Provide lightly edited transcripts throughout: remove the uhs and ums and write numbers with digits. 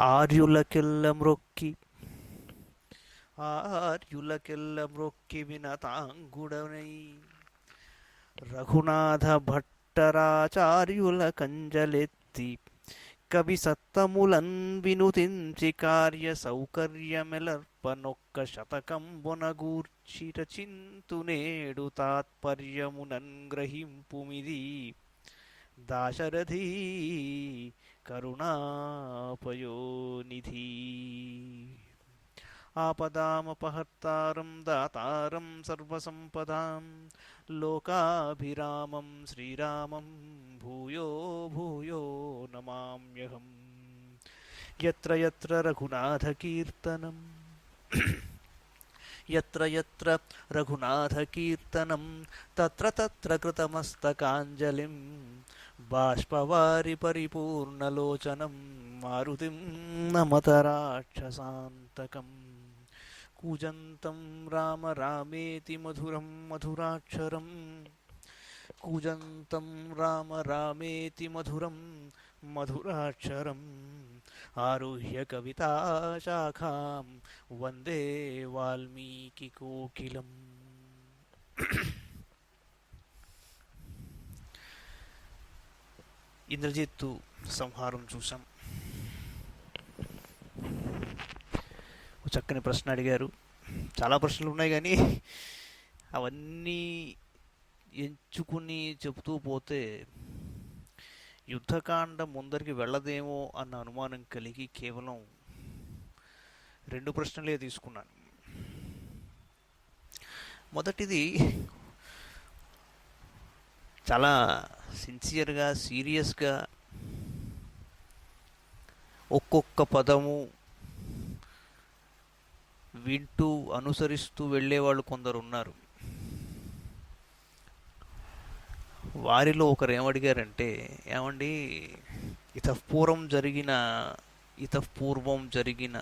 ఆర్యులకెల్ల మ్రొక్కి ఆర్యులకెల్ల మ్రొక్కి వినతాంగుడనై రఘునాథ భట్టరాచార్యుల కంజలెత్తి కవి సత్తములన్ వినుతించి కార్య సౌకర్యమెలర్పనొక్క శతకంబునగూర్చి రచింతునేడు తాత్పర్యమునన్ గ్రహింపుమిది దాశరథీ కరుణాపయోనిధి. ఆపదామపహర్తారం దాతారం సర్వసంపదాం లోకాభిరామం శ్రీరామం భూయో భూయో నమామ్యహం. యత్ర యత్ర రఘునాథకీర్తనం యత్ర యత్ర రఘునాథకీర్తనం తత్ర తత్ర కృతమస్తకాంజలిం బాష్పవారి పరిపూర్ణలోచనం మారుతిం నమత రాక్షసాంతకం. కూజంతం రామ రామేతి మధురం మధురాక్షరం కూజంతం రామ రామేతి మధురం మధురాక్షరం ఆరుహ్య కవితాశాఖాం వందే వాల్మీకి కోకిలం. ఇంద్రజిత్తు సంహారం చూసాం. చక్కని ప్రశ్న అడిగారు. చాలా ప్రశ్నలు ఉన్నాయి కానీ అవన్నీ ఎంచుకుని చెబుతూ పోతే యుద్ధకాండ ముందరికి వెళ్ళదేమో అన్న అనుమానం కలిగి కేవలం 2 ప్రశ్నలే తీసుకున్నాను. మొదటిది చాలా సిన్సియర్గా సీరియస్గా ఒక్కొక్క పదము వింటూ అనుసరిస్తూ వెళ్ళేవాళ్ళు కొందరు ఉన్నారు. వారిలో ఒకరు ఏమడిగారంటే, ఏమండి ఇతపూర్వం జరిగిన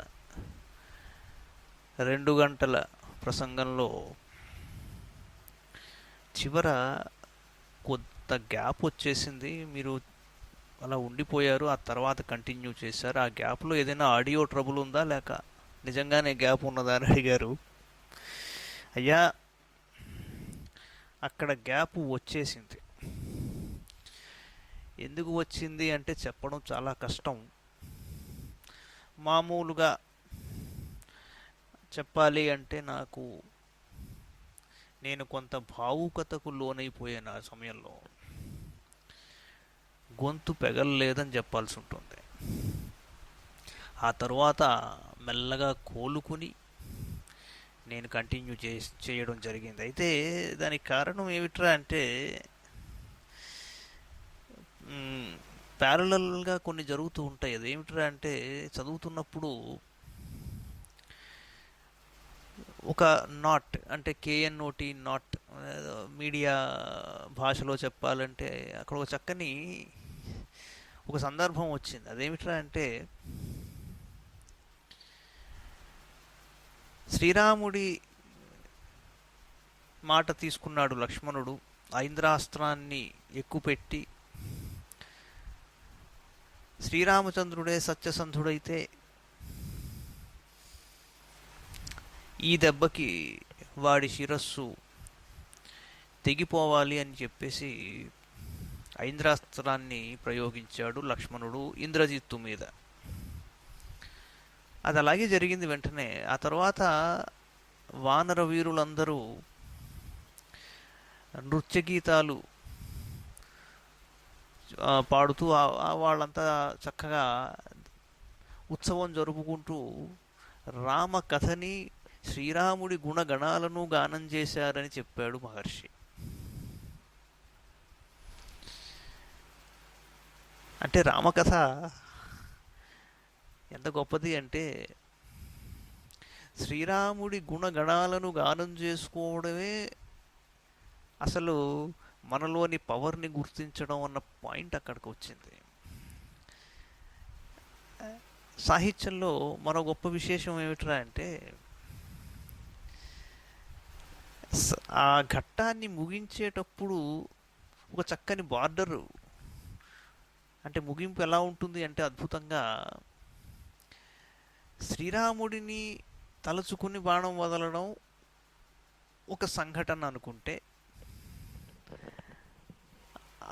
2 గంటల ప్రసంగంలో చివర కొంత గ్యాప్ వచ్చేసింది, మీరు అలా ఉండిపోయారు, ఆ తర్వాత కంటిన్యూ చేశారు. ఆ గ్యాప్లో ఏదైనా ఆడియో ట్రబుల్ ఉందా లేక నిజంగానే గ్యాప్ ఉన్నదా అని అడిగారు. అయ్యా, అక్కడ గ్యాప్ వచ్చేసింది. ఎందుకు వచ్చింది అంటే చెప్పడం చాలా కష్టం. మామూలుగా చెప్పాలి అంటే నేను కొంత భావుకతకు లోనైపోయాను. ఆ సమయంలో గొంతు పెగలలేదని చెప్పాల్సి ఉంటుంది. ఆ తర్వాత మెల్లగా కోలుకుని నేను కంటిన్యూ చేయడం జరిగింది. అయితే దానికి కారణం ఏమిట్రా అంటే, ప్యారలల్గా కొన్ని జరుగుతూ ఉంటాయి. అదేమిట్రా అంటే, చదువుతున్నప్పుడు ఒక నాట్ అంటే కేఎన్ఓటి నాట్, మీడియా భాషలో చెప్పాలంటే అక్కడ ఒక చక్కని ఒక సందర్భం వచ్చింది. అదేమిట్రా అంటే, శ్రీరాముడి మాట తీసుకున్నాడు లక్ష్మణుడు. ఐంద్రాస్త్రాన్ని ఎక్కుపెట్టి శ్రీరామచంద్రుడే సత్యసంధుడైతే ఈ దెబ్బకి వాడి శిరస్సు తెగిపోవాలి అని చెప్పేసి ఐంద్రాస్త్రాన్ని ప్రయోగించాడు లక్ష్మణుడు ఇంద్రజిత్తు మీద. అది అలాగే జరిగింది వెంటనే. ఆ తర్వాత వానర వీరులందరూ నృత్య గీతాలు పాడుతూ వాళ్ళంతా చక్కగా ఉత్సవం జరుపుకుంటూ రామ కథని, శ్రీరాముడి గుణగణాలను గానం చేశారని చెప్పాడు మహర్షి. అంటే రామకథ ఎంత గొప్పది అంటే, శ్రీరాముడి గుణగణాలను గానం చేసుకోవడమే అసలు మనలోని పవర్ని గుర్తించడం అన్న పాయింట్ అక్కడికి వచ్చింది. సాహిత్యంలో మరో గొప్ప విశేషం ఏమిట్రా అంటే, ఆ ఘట్టాన్ని ముగించేటప్పుడు ఒక చక్కని బార్డరు, అంటే ముగింపు ఎలా ఉంటుంది అంటే అద్భుతంగా శ్రీరాముడిని తలుచుకుని బాణం వదలడం ఒక సంఘటన అనుకుంటే,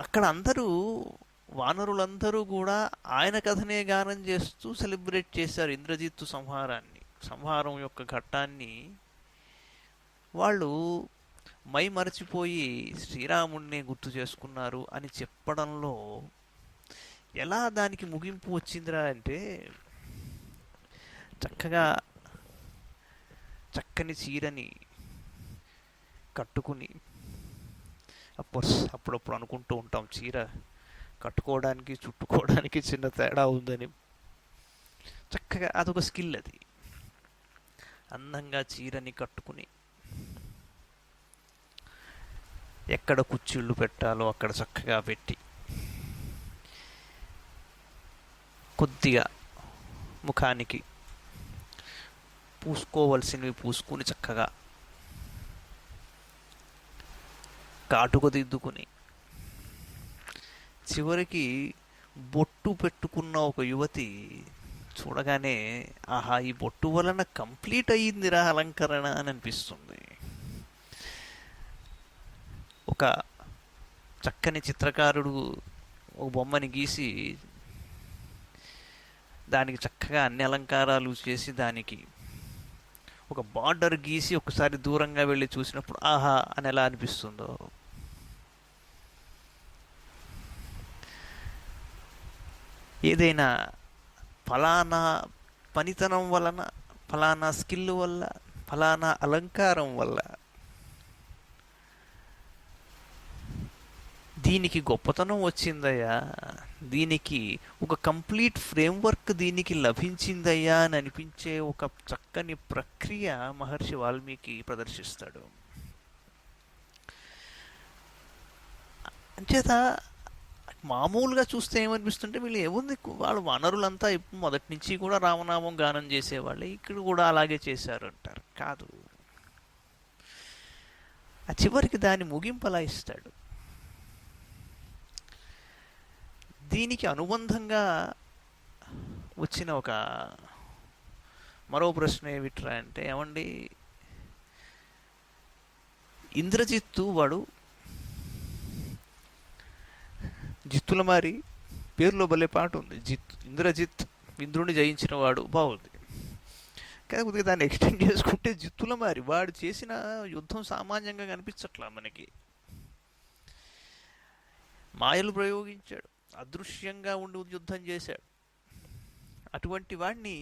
అక్కడ అందరూ వానరులందరూ కూడా ఆయన కథనే గానం చేస్తూ సెలబ్రేట్ చేశారు ఇంద్రజిత్తు సంహారం యొక్క ఘట్టాన్ని. వాళ్ళు మై మరచిపోయి శ్రీరాముడిని గుర్తు చేసుకున్నారు అని చెప్పడంలో ఎలా దానికి ముగింపు వచ్చిందిరా అంటే, చక్కగా చక్కని చీరని కట్టుకుని, అప్పుడప్పుడు అనుకుంటూ ఉంటాం చీర కట్టుకోవడానికి చుట్టుకోవడానికి చిన్న తేడా ఉందని. చక్కగా అదొక స్కిల్. అది అందంగా చీరని కట్టుకుని ఎక్కడ కుచ్చిళ్ళు పెట్టాలో అక్కడ చక్కగా పెట్టి, కొద్దిగా ముఖానికి పూసుకోవలసినవి పూసుకుని, చక్కగా కాటుక దిద్దుకుని, చివరికి బొట్టు పెట్టుకున్న ఒక యువతి చూడగానే ఆహా, ఈ బొట్టు వలన కంప్లీట్ అయ్యిందిరా అలంకరణ అని అనిపిస్తుంది. ఒక చక్కని చిత్రకారుడు ఒక బొమ్మని గీసి దానికి చక్కగా అన్ని అలంకారాలు చేసి దానికి ఒక బార్డర్ గీసి ఒకసారి దూరంగా వెళ్ళి చూసినప్పుడు ఆహా అని ఎలా అనిపిస్తుందో, ఏదైనా ఫలానా పనితనం వలన, ఫలానా స్కిల్ వల్ల, ఫలానా అలంకారం వల్ల దీనికి గొప్పతనం వచ్చిందయ్యా, దీనికి ఒక కంప్లీట్ ఫ్రేమ్వర్క్ దీనికి లభించిందయ్యా అని అనిపించే ఒక చక్కని ప్రక్రియ మహర్షి వాల్మీకి ప్రదర్శిస్తాడు. అంచేత మామూలుగా చూస్తే ఏమనిపిస్తుంటే, వీళ్ళు ఏముంది, వాళ్ళు వనరులంతా ఇప్పుడు మొదటి నుంచి కూడా రామనామం గానం చేసేవాళ్ళే, ఇక్కడ కూడా అలాగే చేశారు అంటారు. కాదు, ఆ చివరికి దాని ముగింపు అలా ఇస్తాడు. దీనికి అనుబంధంగా వచ్చిన ఒక మరో ప్రశ్న ఏమిట్రా అంటే, ఏమండి, ఇంద్రజిత్తు వాడు జిత్తుల మారి పేరులో భలే పాట ఉంది, ఇంద్రజిత్ ఇంద్రుని జయించిన వాడు, బాగుంది. కానీ కొద్దిగా దాన్ని ఎక్స్టెండ్ చేసుకుంటే జిత్తుల మారి వాడు చేసిన యుద్ధం సామాన్యంగా కనిపించట్లా మనకి. మాయలు ప్రయోగించాడు, అదృశ్యంగా ఉండి యుద్ధం చేశాడు. అటువంటి వాణ్ణి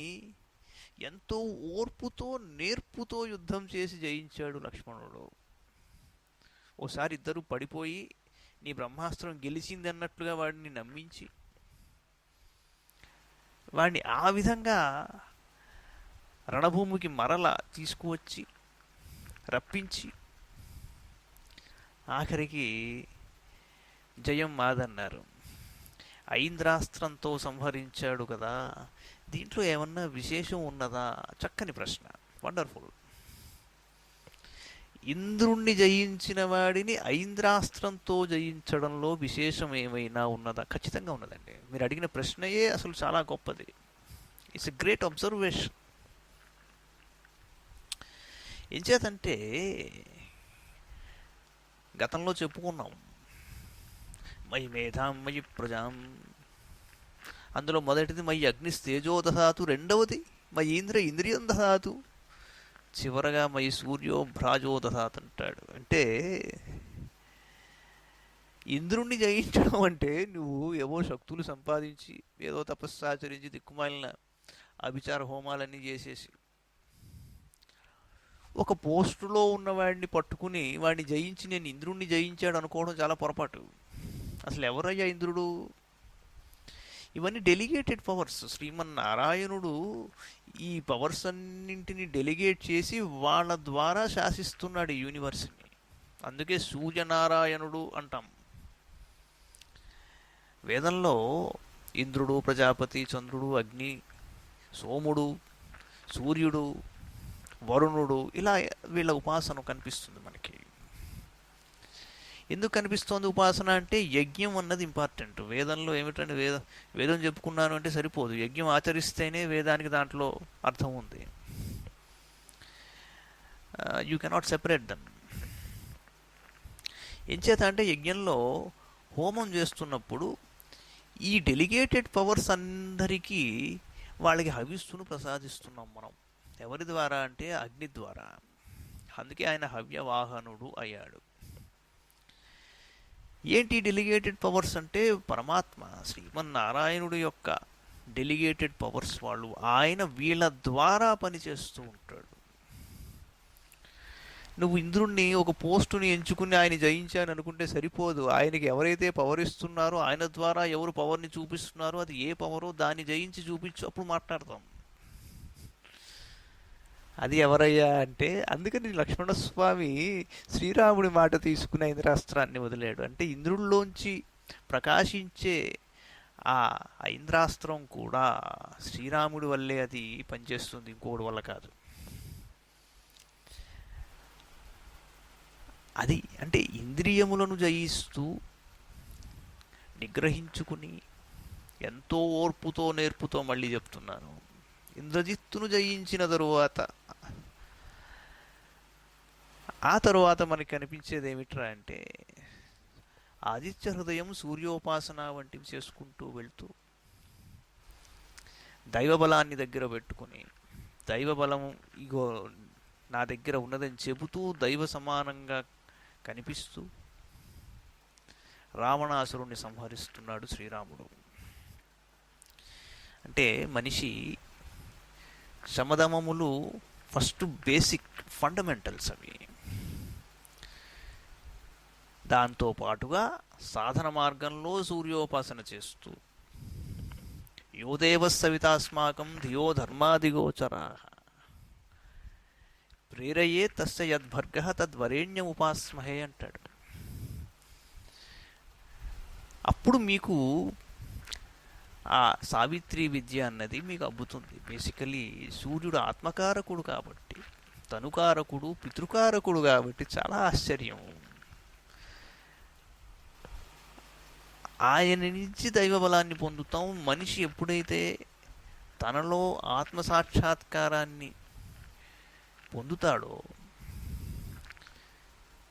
ఎంతో ఓర్పుతో నేర్పుతో యుద్ధం చేసి జయించాడు లక్ష్మణుడు. ఓసారి ఇద్దరు పడిపోయి నీ బ్రహ్మాస్త్రం గెలిచింది అన్నట్లుగా వాడిని నమ్మించి, వాడిని ఆ విధంగా రణభూమికి మరల తీసుకువచ్చి రప్పించి ఆఖరికి జయం మాదన్నారు. ఐంద్రాస్త్రంతో సంహరించాడు కదా, దీంట్లో ఏమన్నా విశేషం ఉన్నదా? చక్కని ప్రశ్న, వండర్ఫుల్. ఇంద్రుణ్ణి జయించిన వాడిని ఐంద్రాస్త్రంతో జయించడంలో విశేషం ఏమైనా ఉన్నదా? ఖచ్చితంగా ఉన్నదండి. మీరు అడిగిన ప్రశ్నయే అసలు చాలా గొప్పది. It's a great observation. ఏం చేతంటే, గతంలో చెప్పుకున్నాం, మయి మేధాం మయి ప్రజాం, అందులో మొదటిది మయి అగ్నిస్తేజో దధాతు, రెండవది మయి ఇంద్రియం దధాతు, చివరగా మయి సూర్యో భ్రాజో దధాతు అంటాడు. అంటే ఇంద్రుణ్ణి జయించడం అంటే నువ్వు ఏవో శక్తులు సంపాదించి ఏదో తపస్సాచరించి దిక్కుమాలిన అభిచార హోమాలన్నీ చేసేసి ఒక పోస్టులో ఉన్నవాడిని పట్టుకుని వాడిని జయించి నేను ఇంద్రుణ్ణి జయించాడు అనుకోవడం చాలా పొరపాటు. అసలు ఎవరయ్యా ఇంద్రుడు? ఇవన్నీ డెలిగేటెడ్ పవర్స్. శ్రీమన్నారాయణుడు ఈ పవర్స్ అన్నింటినీ డెలిగేట్ చేసి వాళ్ళ ద్వారా శాసిస్తున్నాడు ఈ యూనివర్స్ని. అందుకే సూర్యనారాయణుడు అంటాం. వేదంలో ఇంద్రుడు, ప్రజాపతి, చంద్రుడు, అగ్ని, సోముడు, సూర్యుడు, వరుణుడు, ఇలా వీళ్ళ ఉపాసన కనిపిస్తుంది మనకి. ఎందుకు కనిపిస్తోంది ఉపాసన అంటే యజ్ఞం అన్నది ఇంపార్టెంట్. వేదంలో ఏమిటంటే వేదం చెప్పుకున్నాను అంటే సరిపోదు, యజ్ఞం ఆచరిస్తేనే వేదానికి దాంట్లో అర్థం ఉంది. You cannot separate them. ఎంచేత అంటే యజ్ఞంలో హోమం చేస్తున్నప్పుడు ఈ డెలిగేటెడ్ పవర్స్ అందరికీ వాళ్ళకి హవిస్సును ప్రసాదిస్తున్నాం మనం. ఎవరి ద్వారా అంటే అగ్ని ద్వారా. అందుకే ఆయన హవ్యవాహనుడు అయ్యాడు. ఏంటి డెలిగేటెడ్ పవర్స్ అంటే పరమాత్మ శ్రీమన్నారాయణుడు యొక్క డెలిగేటెడ్ పవర్స్ వాళ్ళు. ఆయన వీళ్ళ ద్వారా పనిచేస్తూ ఉంటాడు. నువ్వు ఇంద్రుణ్ణి ఒక పోస్టుని ఎంచుకుని ఆయన జయించాను అనుకుంటే సరిపోదు. ఆయనకి ఎవరైతే పవర్ ఇస్తున్నారో, ఆయన ద్వారా ఎవరు పవర్ని చూపిస్తున్నారో, అది ఏ పవరో దాన్ని జయించి చూపించు, అప్పుడు మాట్లాడతాం. అది ఎవరయ్యా అంటే, అందుకని లక్ష్మణస్వామి శ్రీరాముడి మాట తీసుకుని ఇంద్రాస్త్రాన్ని వదిలాడు. అంటే ఇంద్రుల్లోంచి ప్రకాశించే ఆ ఇంద్రాస్త్రం కూడా శ్రీరాముడి వల్లే అది పనిచేస్తుంది, ఇంకోటి వల్ల కాదు. అది అంటే ఇంద్రియములను జయిస్తూ నిగ్రహించుకుని ఎంతో ఓర్పుతో నేర్పుతో, మళ్ళీ చెప్తున్నాను, ఇంద్రజిత్తును జయించిన తరువాత మనకి కనిపించేది ఏమిట్రా అంటే ఆదిత్య హృదయం, సూర్యోపాసన వంటివి చేసుకుంటూ వెళ్తూ దైవబలాన్ని దగ్గర పెట్టుకుని, దైవబలం ఇగో నా దగ్గర ఉన్నదని చెబుతూ దైవ సమానంగా కనిపిస్తూ రావణాసురుణ్ణి సంహరిస్తున్నాడు శ్రీరాముడు. అంటే మనిషి శమదమములు ఫస్ట్ బేసిక్ ఫండమెంటల్స్ అవి. దాంతో పాటుగా సాధన మార్గంలో సూర్యోపాసన చేస్తూ యోదేవ సవితాస్మాకం ధియో ధర్మాదిగోచరా ప్రేరయే తస్య యద్భర్గ తద్వరేణ్యం ఉపాస్మహే అంటాడు. అప్పుడు మీకు ఆ సావిత్రి విద్య అన్నది మీకు అబ్బుతుంది. బేసికలీ సూర్యుడు ఆత్మకారకుడు కాబట్టి, తనుకారకుడు, పితృకారకుడు కాబట్టి చాలా ఆశ్చర్యం. ఆయన నుంచి దైవబలాన్ని పొందుతాం. మనిషి ఎప్పుడైతే తనలో ఆత్మసాక్షాత్కారాన్ని పొందుతాడో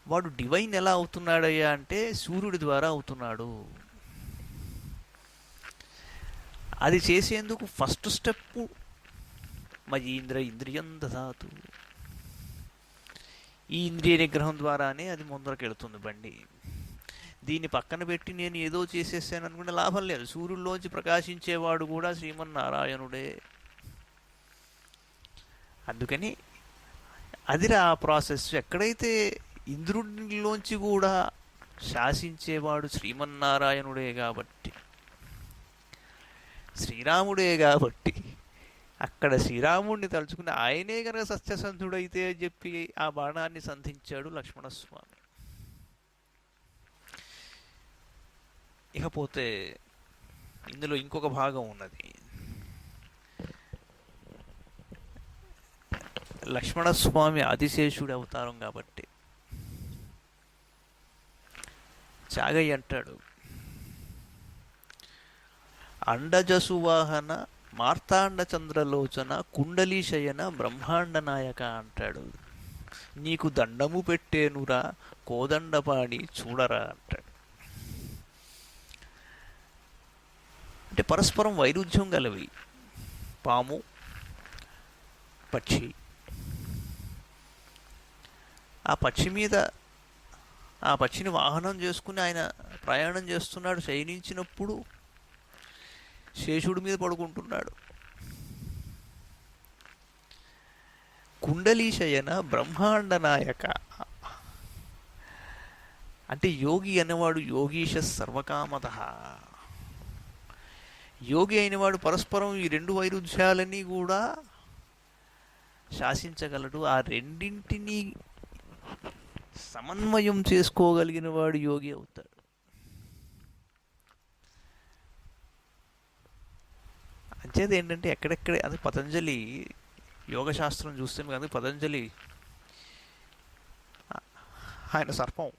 వాడు డివైన్ ఎలా అవుతున్నాడయ్యా అంటే సూర్యుడి ద్వారా అవుతున్నాడు. అది చేసేందుకు ఫస్ట్ స్టెప్ మయీంద్ర ఇంద్రియం దధాతు. ఈ ఇంద్రియ నిగ్రహం ద్వారానే అది ముందరకు వెళుతుంది బండి. దీన్ని పక్కన పెట్టి నేను ఏదో చేసేసాను అనుకుంటే లాభం లేదు. సూర్యుల్లోంచి ప్రకాశించేవాడు కూడా శ్రీమన్నారాయణుడే. అందుకని అదిరా ఆ ప్రాసెస్. ఎక్కడైతే ఇంద్రుడిలోంచి కూడా శాసించేవాడు శ్రీమన్నారాయణుడే కాబట్టి, శ్రీరాముడే కాబట్టి, అక్కడ శ్రీరాముడిని తలుచుకుని ఆయనే కనుక సత్యసంధుడైతే అని చెప్పి ఆ బాణాన్ని సంధించాడు లక్ష్మణస్వామి. ఇకపోతే ఇందులో ఇంకొక భాగం ఉన్నది. లక్ష్మణస్వామి ఆదిశేషుడి అవతారం కాబట్టి చాగయ్య అంటాడు, అండజసువాహన మార్తాండ చంద్రలోచన కుండలీశయన బ్రహ్మాండ నాయక అంటాడు. నీకు దండము పెట్టేనురా కోదండపాణి చూడరా అంటాడు. అంటే పరస్పరం వైరుధ్యం గలవి పాము, పక్షి. ఆ పక్షి మీద, ఆ పక్షిని వాహనం చేసుకుని ఆయన ప్రయాణం చేస్తున్నాడు. శయనించినప్పుడు శేషుడి మీద పడుకుంటున్నాడు. కుండలీశయన బ్రహ్మాండ నాయక అంటే యోగి అనేవాడు యోగీశ సర్వకామత. యోగి అయినవాడు పరస్పరం ఈ రెండు వైరుధ్యాలని కూడా శాసించగలడు. ఆ రెండింటినీ సమన్వయం చేసుకోగలిగిన వాడు యోగి అవుతాడు. అంచేది ఏంటంటే ఎక్కడెక్కడే అది పతంజలి యోగశాస్త్రం చూస్తే కానీ పతంజలి ఆయన సర్పం,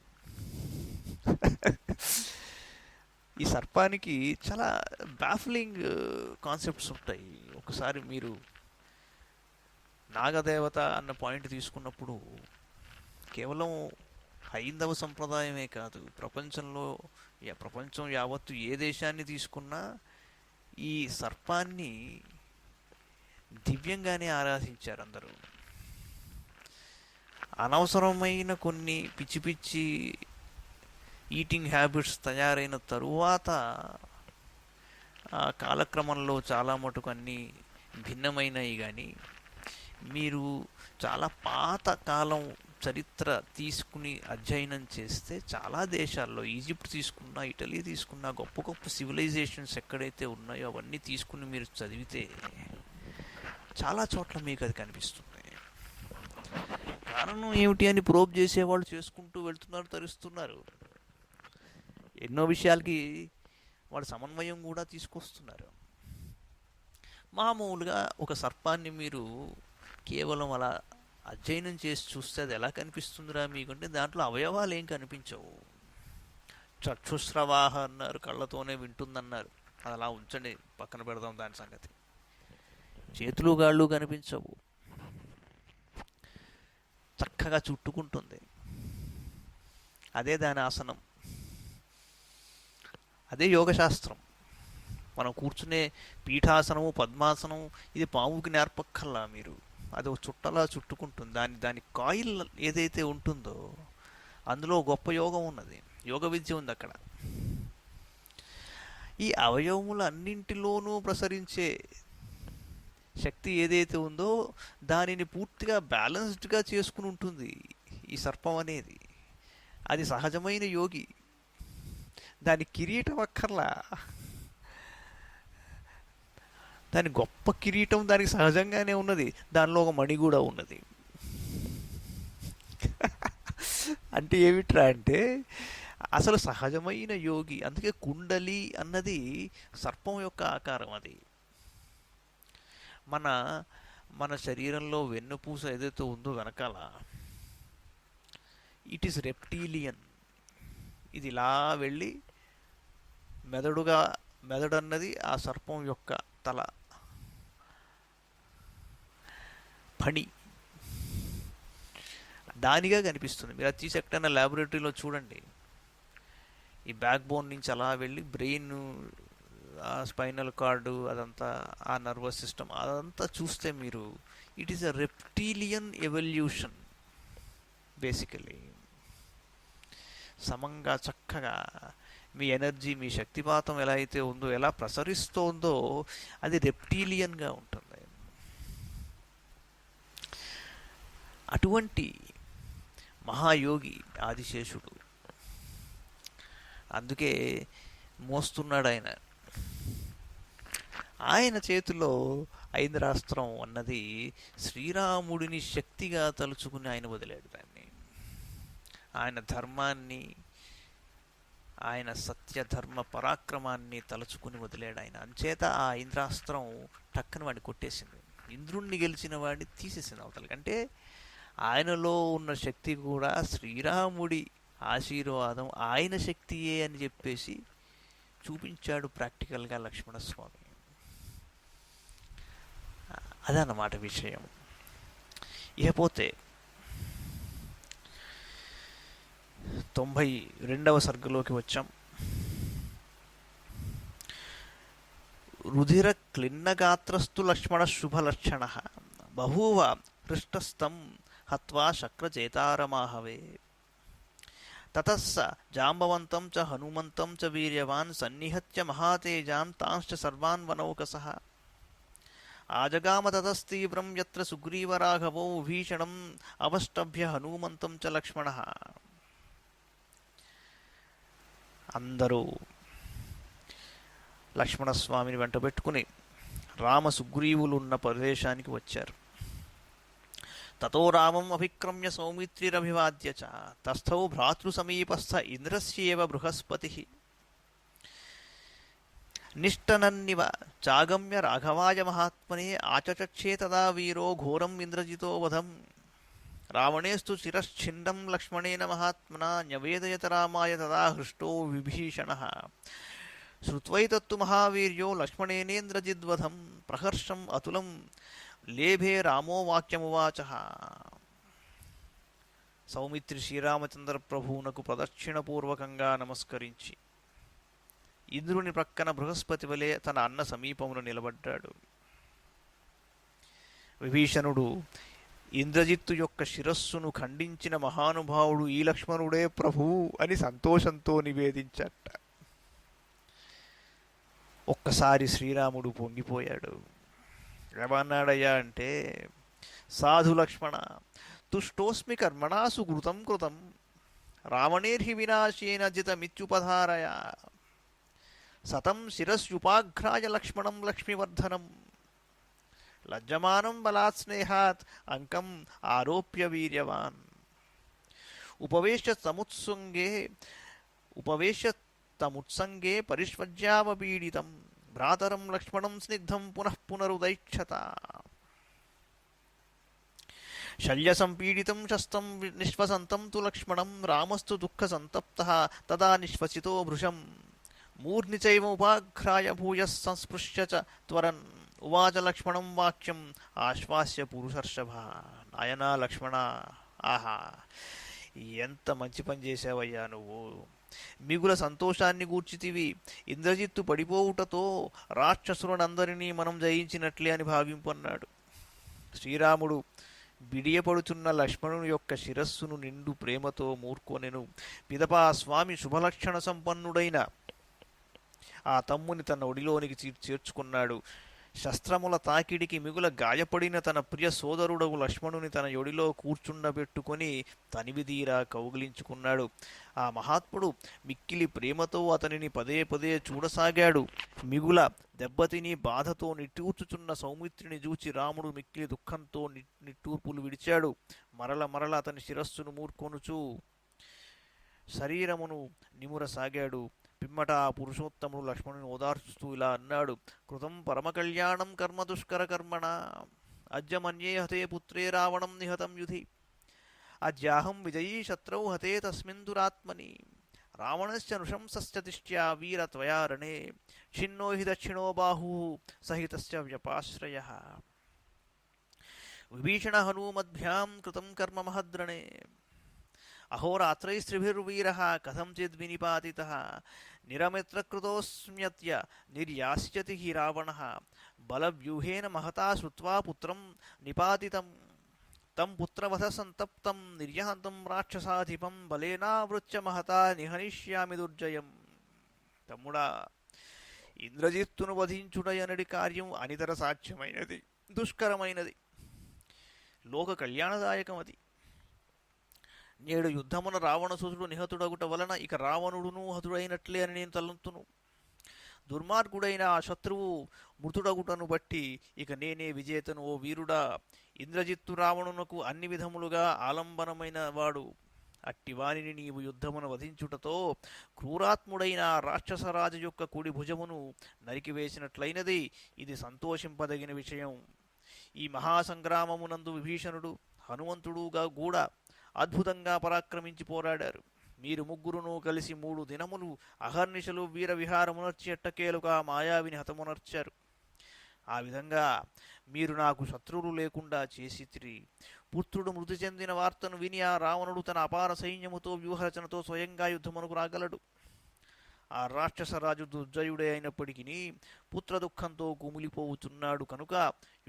ఈ సర్పానికి చాలా బ్యాఫ్లింగ్ కాన్సెప్ట్స్ ఉంటాయి. ఒకసారి మీరు నాగదేవత అన్న పాయింట్ తీసుకున్నప్పుడు కేవలం హైందవ సంప్రదాయమే కాదు, ప్రపంచంలో ప్రపంచం యావత్తు ఏ దేశాన్ని తీసుకున్నా ఈ సర్పాన్ని దివ్యంగానే ఆరాధించారు అందరూ. అనవసరమైన కొన్ని పిచ్చి పిచ్చి ఈటింగ్ హ్యాబిట్స్ తయారైన తరువాత ఆ కాలక్రమంలో చాలా మటుకు అన్నీ భిన్నమైనవి. కానీ మీరు చాలా పాత కాలం చరిత్ర తీసుకుని అధ్యయనం చేస్తే చాలా దేశాల్లో, ఈజిప్ట్ తీసుకున్నా, ఇటలీ తీసుకున్నా, గొప్ప గొప్ప సివిలైజేషన్స్ ఎక్కడైతే ఉన్నాయో అవన్నీ తీసుకుని మీరు చదివితే చాలా చోట్ల మీకు అది కనిపిస్తుంది. కారణం ఏమిటి అని ప్రోబ్ చేసేవాళ్ళు చేసుకుంటూ వెళ్తున్నారు, తరుస్తున్నారు. ఎన్నో విషయాలకి వాడు సమన్వయం కూడా తీసుకొస్తున్నారు. మామూలుగా ఒక సర్పాన్ని మీరు కేవలం అలా అధ్యయనం చేసి చూస్తే అది ఎలా కనిపిస్తుందిరా మీకంటే దాంట్లో అవయవాలు ఏం కనిపించవు. చక్షుస్రవాహ అన్నారు, కళ్ళతోనే వింటుందన్నారు. అది అలా ఉంచండి, పక్కన పెడదాం దాని సంగతి. చేతులు గాళ్ళు కనిపించవు, చక్కగా చుట్టుకుంటుంది. అదే దాని ఆసనం, అదే యోగశాస్త్రం. మనం కూర్చునే పీఠాసనము, పద్మాసనం ఇది పాముకి నేర్పక్కల్లా మీరు. అది ఒక చుట్టలా చుట్టుకుంటుంది. దాని కాయిల్ ఏదైతే ఉంటుందో అందులో గొప్ప యోగం ఉన్నది, యోగ విద్య ఉంది అక్కడ. ఈ అవయవములు అన్నింటిలోనూ ప్రసరించే శక్తి ఏదైతే ఉందో దానిని పూర్తిగా బ్యాలెన్స్డ్గా చేసుకుని ఉంటుంది ఈ సర్పం అనేది. అది సహజమైన యోగి. దాని కిరీటం అక్కర్లా, దాని గొప్ప కిరీటం దానికి సహజంగానే ఉన్నది. దానిలో ఒక మణి కూడా ఉన్నది. అంటే ఏమిట్రా అంటే అసలు సహజమైన యోగి. అందుకే కుండలి అన్నది సర్పం యొక్క ఆకారం. అది మన మన శరీరంలో వెన్నుపూస ఏదైతే ఉందో వెనకాల, ఇట్ ఈస్ రెప్టీలియన్. ఇది ఇలా వెళ్ళి మెదడు అన్నది ఆ సర్పం యొక్క తల పని దానిగా కనిపిస్తుంది. మీరు అది తీసి ఎక్కడైనా ల్యాబొరేటరీలో చూడండి. ఈ బ్యాక్ బోన్ నుంచి అలా వెళ్ళి బ్రెయిన్, ఆ స్పైనల్ కార్డు, అదంతా ఆ నర్వస్ సిస్టమ్ అదంతా చూస్తే మీరు it is a reptilian evolution basically. సమంగా చక్కగా మీ ఎనర్జీ, మీ శక్తిపాతం ఎలా అయితే ఉందో, ఎలా ప్రసరిస్తోందో అది రెప్టీలియన్గా ఉంటుంది. అటువంటి మహాయోగి ఆదిశేషుడు. అందుకే మోస్తున్నాడు ఆయన. ఆయన చేతిలో ఐంద్రాస్త్రం అన్నది శ్రీరాముడిని శక్తిగా తలుచుకుని ఆయన వదిలాడు దాన్ని. ఆయన ధర్మాన్ని, ఆయన సత్యధర్మ పరాక్రమాన్ని తలుచుకుని వదిలాడు ఆయన. అంచేత ఆ ఇంద్రాస్త్రం టక్కన వాడిని కొట్టేసింది. ఇంద్రుణ్ణి గెలిచిన వాడిని తీసేసింది అవతలకి. అంటే ఆయనలో ఉన్న శక్తి కూడా శ్రీరాముడి ఆశీర్వాదం, ఆయన శక్తియే అని చెప్పేసి చూపించాడు ప్రాక్టికల్గా లక్ష్మణస్వామి. అదన్నమాట విషయం. ఇకపోతే 92వ సర్గలోకి వచ్చాం. రుధిర క్లిన్నగాత్రస్తు లక్ష్మణ శుభలక్షణ బహూవ హృష్టస్థం హత్వా శక్రచేతారమాహవే తతస్స జాంబవంతం చ హనుమంతం చ వీర్యవాన్ సన్నిహత్య మహాతేజాం తాంశ్చ సర్వాన్ వనౌకసః ఆజగామ తతస్తీవ్రం యత్ర సుగ్రీవరాఘవో భీషణం అవష్టభ్య హనుమంతం చ లక్ష్మణః. అందరూ లక్ష్మణస్వామిని వెంట పెట్టుకుని రామ సుగ్రీవులు ఉన్న ప్రదేశానికి వచ్చారు. తతో రామం అభిక్రమ్య సౌమిత్రిరభివాద్య చ తస్థౌ భ్రాతృసమీపస్థ ఇంద్రస్యేవ బృహస్పతి నిష్టనన్నివ చాగమ్య రాఘవాయ మహాత్మనే ఆచచక్షే తదా వీరో ఘోరం ఇంద్రజితో వధం. రావణేస్తు శిరశ్ఛిండం లక్ష్మణేన మహాత్మనా న్యవేదయత రామాయ తదా హృష్టో విభీషణః శ్రుత్వైతత్తు మహావీర్యో లక్ష్మణేనేంద్రజిద్వధం ప్రహర్షం అతులం లేభే రామో వాక్యమువాచ. సౌమిత్రి శ్రీరామచంద్ర ప్రభువునకు ప్రదక్షిణపూర్వకంగా నమస్కరించి ఇంద్రుని ప్రక్కన బృహస్పతి వలె తన అన్న సమీపమున నిలబడ్డాడు. విభీషణుడు ఇంద్రజిత్తు యొక్క శిరస్సును ఖండించిన మహానుభావుడు ఈ లక్ష్మణుడే ప్రభువు అని సంతోషంతో నివేదించట. ఒక్కసారి శ్రీరాముడు పొంగిపోయాడు. ఏమన్నాడయ్యా అంటే, సాధు లక్ష్మణ, తుష్టోస్మి కర్మణా సుకృతం కృతం రావణేర్హి వినాశేన జితమిత్యుపధారయ సతం శిరస్యుపాఘ్రాయ లక్ష్మణం లక్ష్మీవర్ధనం లజ్జమానం బలాత్ స్నేహాత్ అంకం ఆరోప్య వీర్యవాన్ ఉపవేశ్య తముత్సంగే పరిష్వజ్యావపీడితం భ్రాతరం లక్ష్మణం స్నిగ్ధం పునః పునరుదైక్షత శల్యసంపీడితం శస్తం నిశ్వసంతం తు లక్ష్మణం రామస్తు దుఃఖసంతప్తః తదా నిశ్వసితో భృశం మూర్ధ్ని చైవ ఉపాఘ్రాయ భూయః సంస్పృశ్య చ త్వరన్ ఉవాచ లక్ష్మణం వాక్యం ఆశ్వాస్య పురుషర్షభ. నాయనా లక్ష్మణ, ఆహా, ఎంత మంచి పని చేశావయ్యా నువ్వు. మిగుల సంతోషాన్ని గూర్చితివి. ఇంద్రజిత్తు పడిపోవుటతో రాక్షసులనందరినీ మనం జయించినట్లే అని భావింపన్నాడు. శ్రీరాముడు బిడియపడుచున్న లక్ష్మణుని యొక్క శిరస్సును నిండు ప్రేమతో మూర్కొనెను. పిదపా స్వామి శుభలక్షణ సంపన్నుడైన ఆ తమ్ముని తన ఒడిలోనికి చేర్చుకున్నాడు. శస్త్రముల తాకిడికి మిగుల గాయపడిన తన ప్రియ సోదరుడవు లక్ష్మణుని తన యొడిలో కూర్చుండబెట్టుకొని తనివిదీరా కౌగిలించుకున్నాడు. ఆ మహాత్ముడు మిక్కిలి ప్రేమతో అతనిని పదే పదే చూడసాగాడు. మిగుల దెబ్బతిని బాధతో నిట్టూర్చుచున్న సౌమిత్రిని చూచి రాముడు మిక్కిలి దుఃఖంతో నిట్టూర్పులు విడిచాడు. మరల మరల అతని శిరస్సును మూర్కొనుచూ శరీరమును నిమురసాగాడు. పిమ్మట ఆ పురుషోత్తముడు లక్ష్మణుని ఓదార్చుతూ ఇలా అన్నాడు: కృతం పరమకళ్యాణం కర్మ దుష్కర కర్మణ అద్యమన్యే హతే పుత్రే రావణం నిహతం యుధి అద్యాహం విజయీ శత్రౌ హతే తస్మిన్ దురాత్మని రావణస్య నృశంసస్య దిష్ట్యా వీర త్వయా రణే ఛిన్నో హి దక్షిణో బాహు సహితస్య వ్యపాశ్రయః విభీషణ హనూమద్భ్యాం కృతం కర్మ మహద్రణే అహోరాత్రైస్త్రిభిర్వీరః కథంచిద్ వినిపాతితః నిరమిత్రకృతోస్మ్యత్య నిర్యాస్యతి హి రావణః బలవ్యూహేన మహతా శ్రుత్వా పుత్రం నిపాతితం తం పుత్రవధ సంతప్తం నిర్యాతం రాక్షసాధిపం బలేనావృత్య మహతా నిహనిష్యామి దుర్జయం. తమ్ముడా, ఇంద్రజిత్తును వధించుటయనడి కార్యం అనితర సాధ్యమైనది, దుష్కరమైనది, లోక కళ్యాణదాయకమది. నేడు యుద్ధమున రావణసుతుడు నిహతుడగుట వలన ఇక రావణుడును హతుడైనట్లే అని నేను తలంతును. దుర్మార్గుడైన ఆ శత్రువు మృతుడగుటను బట్టి ఇక నేనే విజేతను. ఓ వీరుడా, ఇంద్రజిత్తు రావణునకు అన్ని విధములుగా ఆలంబనమైన వాడు. అట్టివానిని నీవు యుద్ధమున వధించుటతో క్రూరాత్ముడైన రాక్షసరాజు యొక్క కుడి భుజమును నరికివేసినట్లయినది. ఇది సంతోషింపదగిన విషయం. ఈ మహాసంగ్రామమునందు విభీషణుడు హనుమంతుడుగా కూడా అద్భుతంగా పరాక్రమించి పోరాడారు. మీరు ముగ్గురును కలిసి 3 దినములు అహర్నిశలు వీర విహారమునర్చి ఎట్టకేలుగా మాయావిని హతమునర్చారు. ఆ విధంగా మీరు నాకు శత్రువులు లేకుండా చేసితిరి. పుత్రుడు మృతి చెందిన వార్తను విని ఆ రావణుడు తన అపార సైన్యముతో వ్యూహరచనతో స్వయంగా యుద్ధమునకు రాగలడు. ఆ రాక్షసరాజు దుర్జయుడే అయినప్పటికీ పుత్ర దుఃఖంతో కుమిలిపోవుచున్నాడు కనుక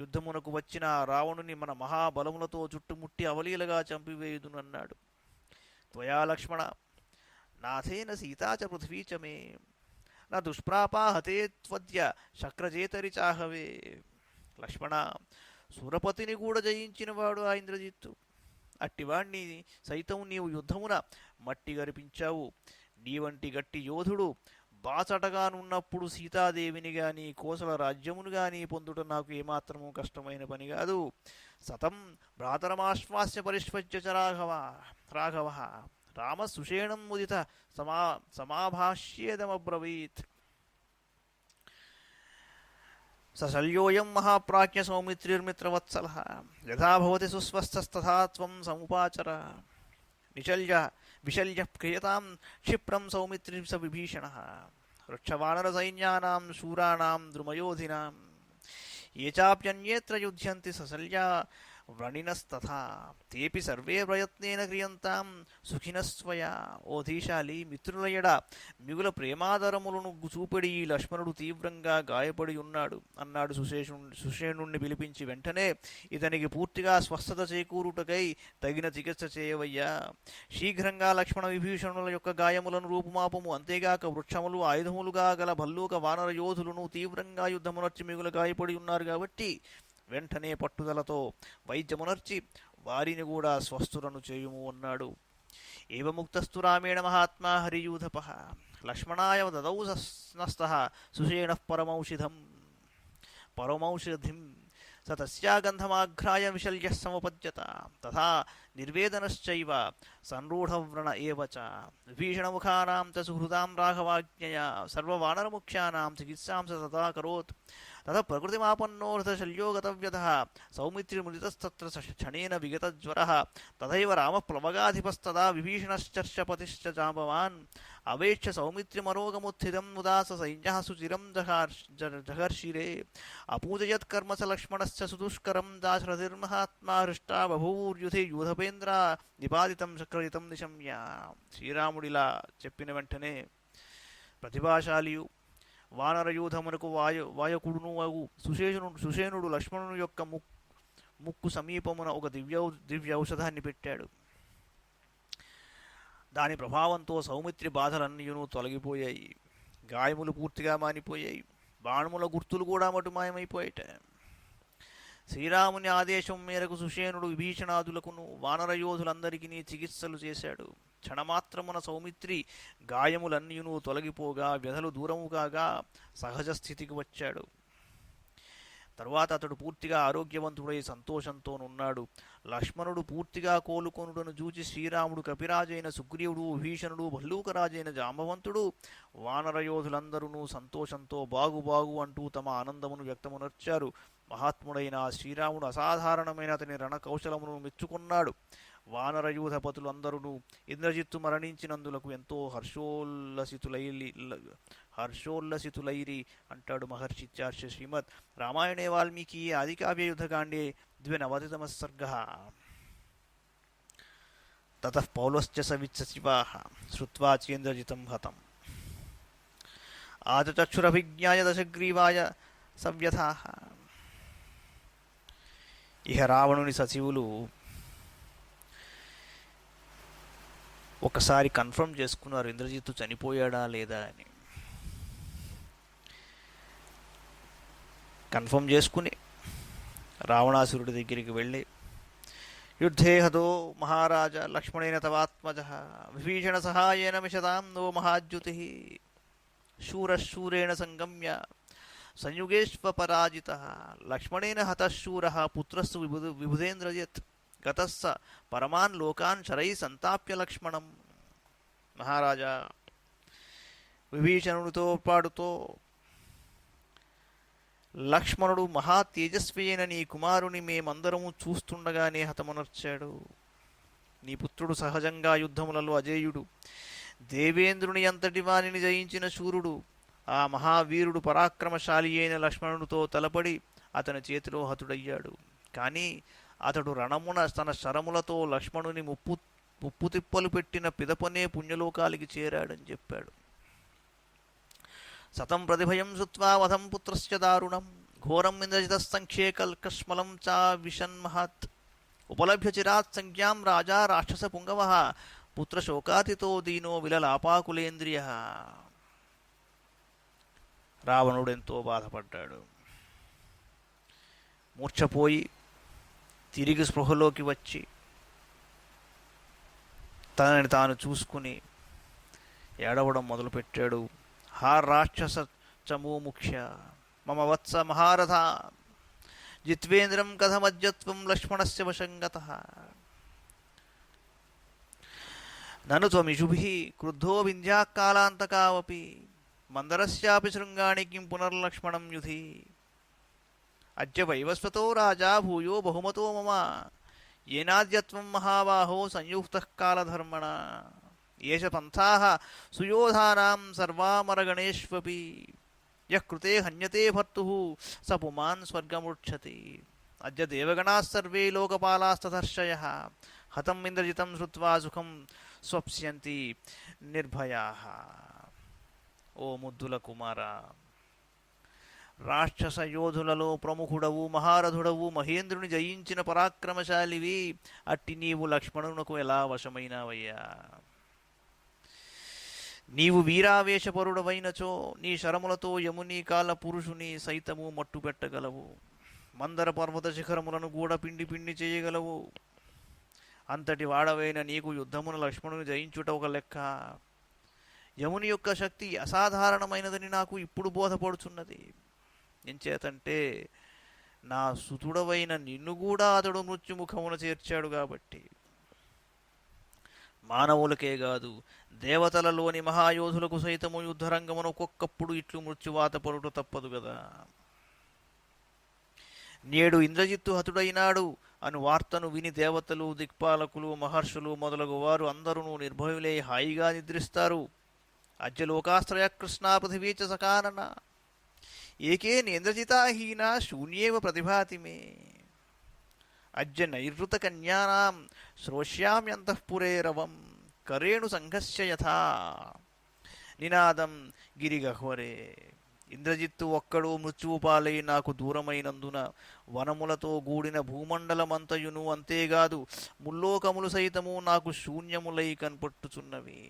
యుద్ధమునకు వచ్చిన రావణుని మన మహాబలములతో చుట్టుముట్టి అవలీలగా చంపివేయుదునన్నాడు. త్వయా లక్ష్మణ నాథేన సీతాచ పృథ్వీ చ మే నా దుష్ప్రాపా హతే త్వద్య శక్రజేతరి చాహవే. లక్ష్మణ, సురపతిని కూడా జయించినవాడు ఆ ఇంద్రజిత్తు. అట్టివాణ్ణి సైతం నీవు యుద్ధమున మట్టి గరిపించావు. నీ వంటి గట్టి యోధుడు బాచటగానున్నప్పుడు సీతాదేవిని గాని కోసల రాజ్యమును గాని పొందుట నాకు ఏమాత్రము కష్టమైన పని కాదు. సతం భ్రాతరమాశ్వాస్య పరిష్వజ్య చ రాఘవ రామ సుషేణం ముదిత సమాభాష్యేదమబ్రవీత్. సశల్యోయం మహాప్రాజ్ఞ సౌమిత్రిర్మిత్రవత్సల యథా భవతి సుస్వస్థస్తథా త్వం సముపాచర నిశల్య విశల్య క్రియతాం క్షిప్రం సౌమిత్రి స విభీషణ వృక్షవానరసైన్యానాం శూరాణాం ద్రుమయోధినాం ఏ చాప్యన్యేత్ర యుధ్యంతి సశల్యా వ్రణినస్తథా తేపి సర్వే ప్రయత్నేన క్రియంతాం సుఖినస్వయా. ఓ ధీశాలి, మిత్రుల ఎడ మిగుల ప్రేమాదరములను చూపెడి ఈ లక్ష్మణుడు తీవ్రంగా గాయపడి ఉన్నాడు అన్నాడు సుషేణుణ్ణి పిలిపించి. వెంటనే ఇతనికి పూర్తిగా స్వస్థత చేకూరుటకై తగిన చికిత్స చేయవయ్యా. శీఘ్రంగా లక్ష్మణ విభీషణుల యొక్క గాయములను రూపుమాపము. అంతేగాక వృక్షములు ఆయుధములుగా గల భల్లూక వానర యోధులను తీవ్రంగా యుద్ధమునర్చి మిగుల గాయపడి ఉన్నారు కాబట్టి వెంటనే పట్టుదలతో వైద్యమునర్చి వారిని కూడా స్వస్థులను చేయుము అన్నాడు. ఏవముక్తస్తు రామేణ మహాత్మా హరియూధప లక్ష్మణాయ దదౌ నస్తః సుషేణః పరమౌషధిం స తస్యా గంధమాఘ్రాయ విశల్యః సముపద్యత తథా నిర్వేదనశ్చైవ సంరూఢవ్రణ ఏవ చ. విభీషణముఖానాం చ సుహృదాం రాఘవాజ్ఞయా సర్వవానరముఖ్యానాం చికిత్సాం స తథా కరోత్. తత ప్రకృతిమాపన్నో రథశల్యో గతవ్యధః సౌమిత్రిముదితస్తత్ర క్షణేన విగతజ్వరః తథైవ రామః ప్లవగాధిపస్తదా విభీషణశ్చర్షపతిశ్చ జాంబవాన్ అవేక్ష్య సౌమిత్రిమరోగముత్థితం ముదా స సైన్యః సుచిరం జఘర్షిరే అపూజయత్కర్మ స లక్ష్మణశ్చ సుదుష్కరం దాశరథిర్మహాత్మా హృష్టా బభూర్యుధి యూధపేంద్ర నిపాదితం చక్రయుతం నిశమ్య. శ్రీరాముడిలా చెప్పిన వెంటనే ప్రతిభాశాలియు వానరయూధమునకు వాయకుడును అగు సుషేణుడు లక్ష్మణుని యొక్క ముక్కు సమీపమున ఒక దివ్య ఔషధాన్ని పెట్టాడు. దాని ప్రభావంతో సౌమిత్రి బాధలన్నీయును తొలగిపోయాయి. గాయములు పూర్తిగా మానిపోయాయి. బాణముల గుర్తులు కూడా మటుమాయమైపోయాట. శ్రీరాముని ఆదేశం మేరకు సుషేణుడు విభీషణాదులకును వానరయోధులందరికీ చికిత్సలు చేశాడు. క్షణమాత్రమున సౌమిత్రి గాయములన్నీయును తొలగిపోగా వ్యధలు దూరము కాగా సహజ స్థితికి వచ్చాడు. తరువాత అతడు పూర్తిగా ఆరోగ్యవంతుడై సంతోషంతోనున్నాడు. లక్ష్మణుడు పూర్తిగా కోలుకొనుటను చూచి శ్రీరాముడు, కపిరాజైన సుగ్రీవుడు, విభీషణుడు, భల్లూకరాజైన జాంబవంతుడు, వానరయోధులందరూ సంతోషంతో బాగు అంటూ తమ ఆనందమును వ్యక్తమునర్చారు. మహాత్ముడైన శ్రీరాముడు అసాధారణమైన అతని రణకౌశలమును మెచ్చుకున్నాడు. వానరయూధపతులందరూ ఇంద్రజిత్తు మరణించినందులకు ఎంతో హర్షోల్లసితులైరి అంటాడు మహర్షి చార్య శ్రీమద్ రామాయణే వాల్మీకి ఆదికావ్య యుద్ధకాండే 29వ సర్గః. తతః పౌలశ్చ సవిచ్చశివాః శ్రుత్వా చేంద్రజితం హతం ఆచచక్షురభిజ్ఞాయ దశగ్రీవాయ సవ్యథాః. ఇహ రావణుని సచివులు ఒకసారి కన్ఫర్మ్ చేసుకున్నారు ఇంద్రజిత్తు చనిపోయాడా లేదా అని. కన్ఫర్మ్ చేసుకుని రావణాసురుడి దగ్గరికి వెళ్ళి, యుద్ధే హతో మహారాజ లక్ష్మణేన తవాత్మజ విభీషణ సహాయేన మిషతాం నో మహాద్యుతి శూరశూరేణ సంగమ్య సంయుగేష్వపరాజిత లక్ష్మణేన హతశూరః పుత్రస్సు విబుధేంద్రజిత్ గతస్స పరమాన్ లోకాన్ శరై సంతాప్య లక్ష్మణం. మహారాజా, విభీషణుడితో పాటుతో లక్ష్మణుడు మహా తేజస్వి అయిన నీ కుమారుని మేమందరము చూస్తుండగానే హతమునర్చాడు. నీ పుత్రుడు సహజంగా యుద్ధములలో అజేయుడు, దేవేంద్రుని అంతటి వానిని జయించిన శూరుడు. ఆ మహావీరుడు పరాక్రమశాలి అయిన లక్ష్మణుడితో తలపడి అతని చేతిలో హతుడయ్యాడు. కానీ అతడు రణమున తన శరములతో లక్ష్మణుని ముప్పు తిప్పలు పెట్టిన పిదపనే పుణ్యలోకాలికి చేరాడని చెప్పాడు. సతం ప్రతిభయం శుత్వా వధం పుత్రస్య దారుణం ఘోరం ఇంద్రజితస్సంఖ్యే కల్కష్మలం చా విషన్మహత్ ఉపలభ్య చిరాత్ సంజ్ఞాం రాజా రాక్షస పుంగవః పుత్రశోకాతితో దీనో విలలాపాకులేంద్రియ. రావణుడెంతో బాధపడ్డాడు. మూర్ఛపోయి తిరిగి స్పృహలోకి వచ్చి తనని తాను చూసుకుని ఏడవడం మొదలుపెట్టాడు. హా రాక్షస చమూముఖ్య మమ వత్స మహారథ జిత్వేంద్రం కథమజ్జత్వం లక్ష్మణస్య వశంగతః నను త్వమిషుభిః క్రుద్ధో వింధ్యాకాలాంతకావపి మందరస్యాపి శృంగాణి కిం పునర్లక్ష్మణం యుధి. అద్య వైవస్వతో రాజా భూయో బహుమతో మమ ఏనాద్యత్వం మహాబాహో సంయుక్తః కాలధర్మణ ఏష పంథాః సుయోధానాం సర్వామరగణేష్వపి యః కృతే హన్యతే భర్తుః స పుమాన్ స్వర్గముచ్ఛతి అద్య దేవగణాः సర్వే లోకపాలాస్తథర్షయः హతం ఇంద్రజితం శ్రుత్వా సుఖం స్వప్స్యంతి నిర్భయాః. ఓ ముద్దుల కుమార, రాక్షస యోధులలో ప్రముఖుడవు, మహారథుడవు, మహేంద్రుని జయించిన పరాక్రమశాలివి. అట్టి నీవు లక్ష్మణునకు ఎలా వశమైనావయ్యా? నీవు వీరావేశపరుడవైనచో నీ శరములతో యముని కాల పురుషుని సైతము మట్టుపెట్టగలవు. మందర పర్వత శిఖరములను కూడా పిండి పిండి చేయగలవు. అంతటి వాడవైన నీకు యుద్ధమున లక్ష్మణుని జయించుట ఒక లెక్క. యముని యొక్క శక్తి అసాధారణమైనదని నాకు ఇప్పుడు బోధపడుచున్నది. ఎంచేతంటే నా సుతుడవైన నిన్ను కూడా అతడు మృత్యుముఖమున చేర్చాడు కాబట్టి. మానవులకే కాదు, దేవతలలోని మహాయోధులకు సైతము యుద్ధరంగమును ఒక్కొక్కప్పుడు ఇట్లు మృత్యువాత పడుట తప్పదు కదా. నేడు ఇంద్రజిత్తు హతుడైనాడు అను వార్తను విని దేవతలు, దిక్పాలకులు, మహర్షులు మొదలగు వారు అందరూ నిర్భయులై హాయిగా నిద్రిస్తారు. అద్య లోకాశ్రయ కృష్ణా పృథివీ చ సకానన ఏకే నేంద్రజితాహీనా శూన్యేవ ప్రతిభాతి మే. అద్య నైర్వృత కన్యానాం శ్రోష్యామ్యంతఃపురే రవం కరేణు సంఘస్య యథా నినాదం గిరిగహ్వరే. ఇంద్రజిత్తు ఒక్కడు మృత్యువు పాలై నాకు దూరమైనందున వనములతో గూడిన భూమండలమంతయును, అంతేగాదు ముల్లోకములు సైతము నాకు శూన్యములై కనపట్టుచున్నవి.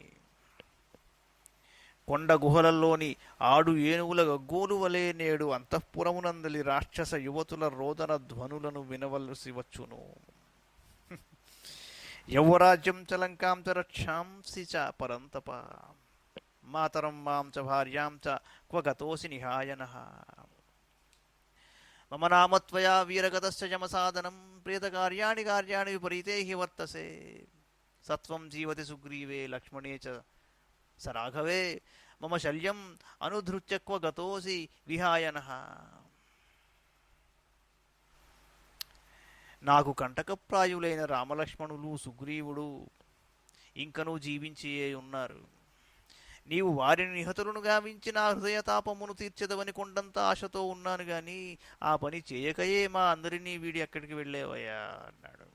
కొండ గుహలలోని ఆడు ఏనుగుల గగ్గోలు వలె నేడు అంతఃపురమునందలి రాక్షస యువతుల రోదన ధ్వనులను వినవలసి వచ్చును. యౌవరాజ్యం చ లంకాం చ రక్షాంసి చ పరంతప మాతరం మాం చ భార్యాం చ క్వ గతోసి నిహాయనః. మమ నామ త్వయా వీరగతస్య జమసాదనం ప్రేతకార్యాణి కార్యాణి విపరీతే హి వర్తసే. సత్వం జీవతి సుగ్రీవే లక్ష్మణే చ స రాఘవే మమ శల్యం అనుధృత్య క్వ గతోసి విహాయనః. నాకు కంటకప్రాయులైన రామలక్ష్మణులు, సుగ్రీవుడు ఇంకనూ జీవించియే ఉన్నారు. నీవు వారిని నిహతులను గావించి నా హృదయతాపమును తీర్చెదవని కొండంత ఆశతో ఉన్నాను గాని ఆ పని చేయకయే మా అందరినీ వీడి ఎక్కడికి వెళ్ళేవయ్యా అన్నాడు.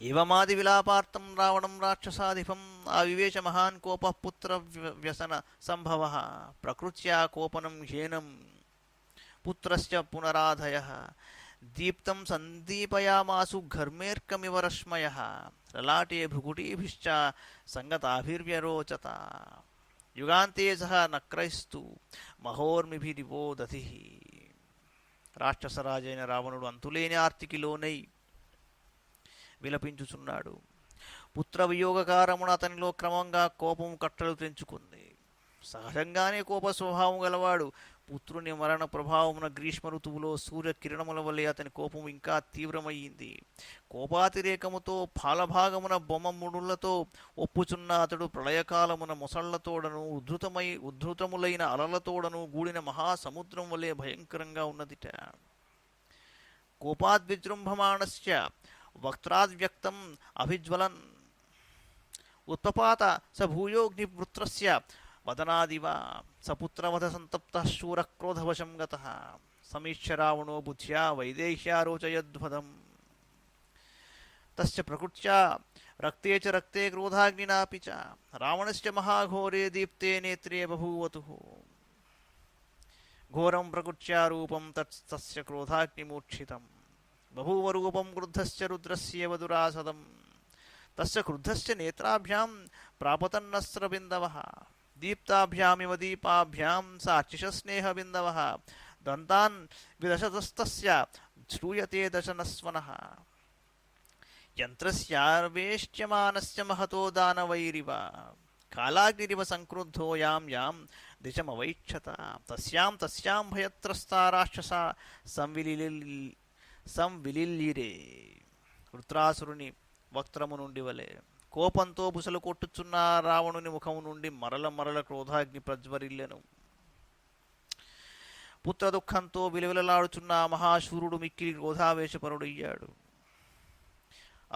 ఏవమాది విలాపార్థం రావణం రాక్షసాధిపం ఆవివేశ మహాన్ కోప పుత్ర వ్యసన సంభవ ప్రకృత్యా కోపనం హేనం పుత్రస్య పునరాధయ దీప్తం సందీపయామాసు ఘర్మేర్కమివ రశ్మయః లలాటే భృకుటీభిశ్చ సంగతాభిర్వ్యరోచత యుగాంతే సహ నక్రైస్తు మహోర్మిభిరివో దధి. రాక్షసరాజైన రావణుడు అంతులేని ఆర్తికి లోనై విలపించుచున్నాడు. పుత్రవియోగకారమున అతనిలో క్రమంగా కోపం కట్టలు తెంచుకుంది. సహజంగానే కోప స్వభావం గలవాడు. పుత్రుని మరణ ప్రభావమున గ్రీష్మ ఋతువులో సూర్యకిరణముల వలె అతని కోపం ఇంకా తీవ్రమయ్యింది. కోపాతిరేకముతో పాలభాగమున బొమ్మ ముడులతో ఒప్పుచున్న అతడు ప్రళయకాలమున మొసళ్లతోడను ఉద్ధృతములైన అలలతోడను గూడిన మహాసముద్రం వలె భయంకరంగా ఉన్నదిట. కోపాద్విజృంభమాణస్య వక్త్రాద్వ్యక్తం అభిజ్వలన్ ఉత్పపాత స భూయోగ్నిపుత్రస్య వదనాదివ సపుత్రవధ సంతప్త శూరక్రోధవశం గతః సమీక్ష్య రావణో బుద్ధ్యా వైదేహ్యారోచయద్వదం తస్య ప్రకృత్యా రక్తే చ రక్తే క్రోధాగ్నినాపి చ రావణస్య మహాఘోరే దీప్తే నేత్రే బభూవతుః ఘోరం ప్రకృత్యా రూపం తస్య క్రోధాగ్నిమూర్ఛితం బభూవ రూపం క్రుద్ధస్య రుద్రస్యేవ దురాసదం తస్య క్రుద్ధస్య నేత్రాభ్యాం ప్రాపతన్నస్రబిందవః దీప్తాభ్యామివ దీపాభ్యాం సార్చిషస్నేహబిందవః దంతాన్ విదశతస్తస్య శ్రూయతే దశనస్వనః యంత్రస్యార్వేష్ట్యమానస్య మహతో దానవైరివ కాలాగ్నిరివ సంక్రుద్ధో యాం యాం దిశమవైక్షత తస్యాం తస్యాం భయత్రస్తా రాక్షస సంవిలిల్లిరే. వృత్రాసురుని వక్త్రము నుండి వలె కోపంతో బుసలు కొట్టుచున్న రావణుని ముఖము నుండి మరల మరల క్రోధాగ్ని ప్రజ్వరిల్లెను. పుత్ర దుఃఖంతో విలవిలలాడుచున్న ఆ మహాశూరుడు మిక్కిలి క్రోధావేశపరుడయ్యాడు.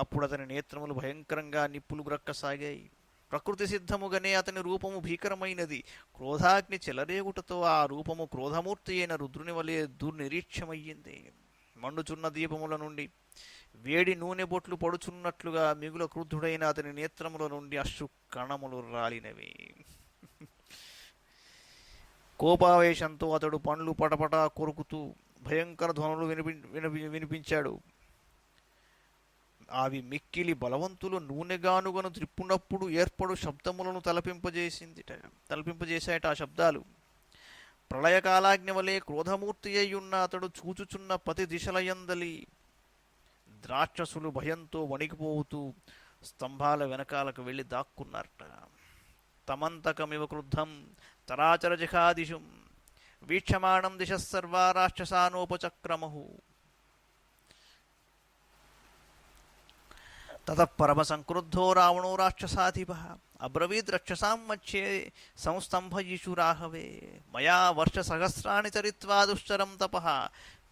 అప్పుడు అతని నేత్రములు భయంకరంగా నిప్పులు గ్రక్కసాగాయి. ప్రకృతి సిద్ధముగానే అతని రూపము భీకరమైనది. క్రోధాగ్ని చెలరేగుటతో ఆ రూపము క్రోధమూర్తి అయిన రుద్రుని వలె దుర్నిరీక్షమయ్యింది. మండుచున్న దీపముల నుండి వేడి నూనె బొట్లు పడుచున్నట్లుగా మిగుల క్రుద్ధుడైన అతని నేత్రముల నుండి అశ్రు కణములు రాలినవి. కోపావేశంతో అతడు పండ్లు పటపటా కొరుకుతూ భయంకర ధ్వనులు వినిపించాడు. అవి మిక్కిలి బలవంతులు నూనెగానుగను త్రిప్పునప్పుడు ఏర్పడు శబ్దములను తలపింపజేశాయట ఆ శబ్దాలు. ప్రళయకాలాగ్ని వలె క్రోధమూర్తి అయ్యున్న అతడు చూచుచున్న పతి దిశలయందలి ద్రాక్షసులు భయంతో వణికిపోతూ స్తంభాల వెనకాలకు వెళ్ళి దాక్కున్నారట. తమంతకమివ క్రుద్ధం తరాచర జిఖాదిశుం వీక్షమాణం దిశస్సర్వా రాక్షసానోపచక్రమహు. తతః పరమ సంక్రుద్ధో రావణో రాక్షసాధిపః అబ్రవీద్ రక్షసాం మధ్యే సంస్తంభయిషురాహవే మయా వర్షసహస్రాణి చరిత్వా దుశ్చరం తపః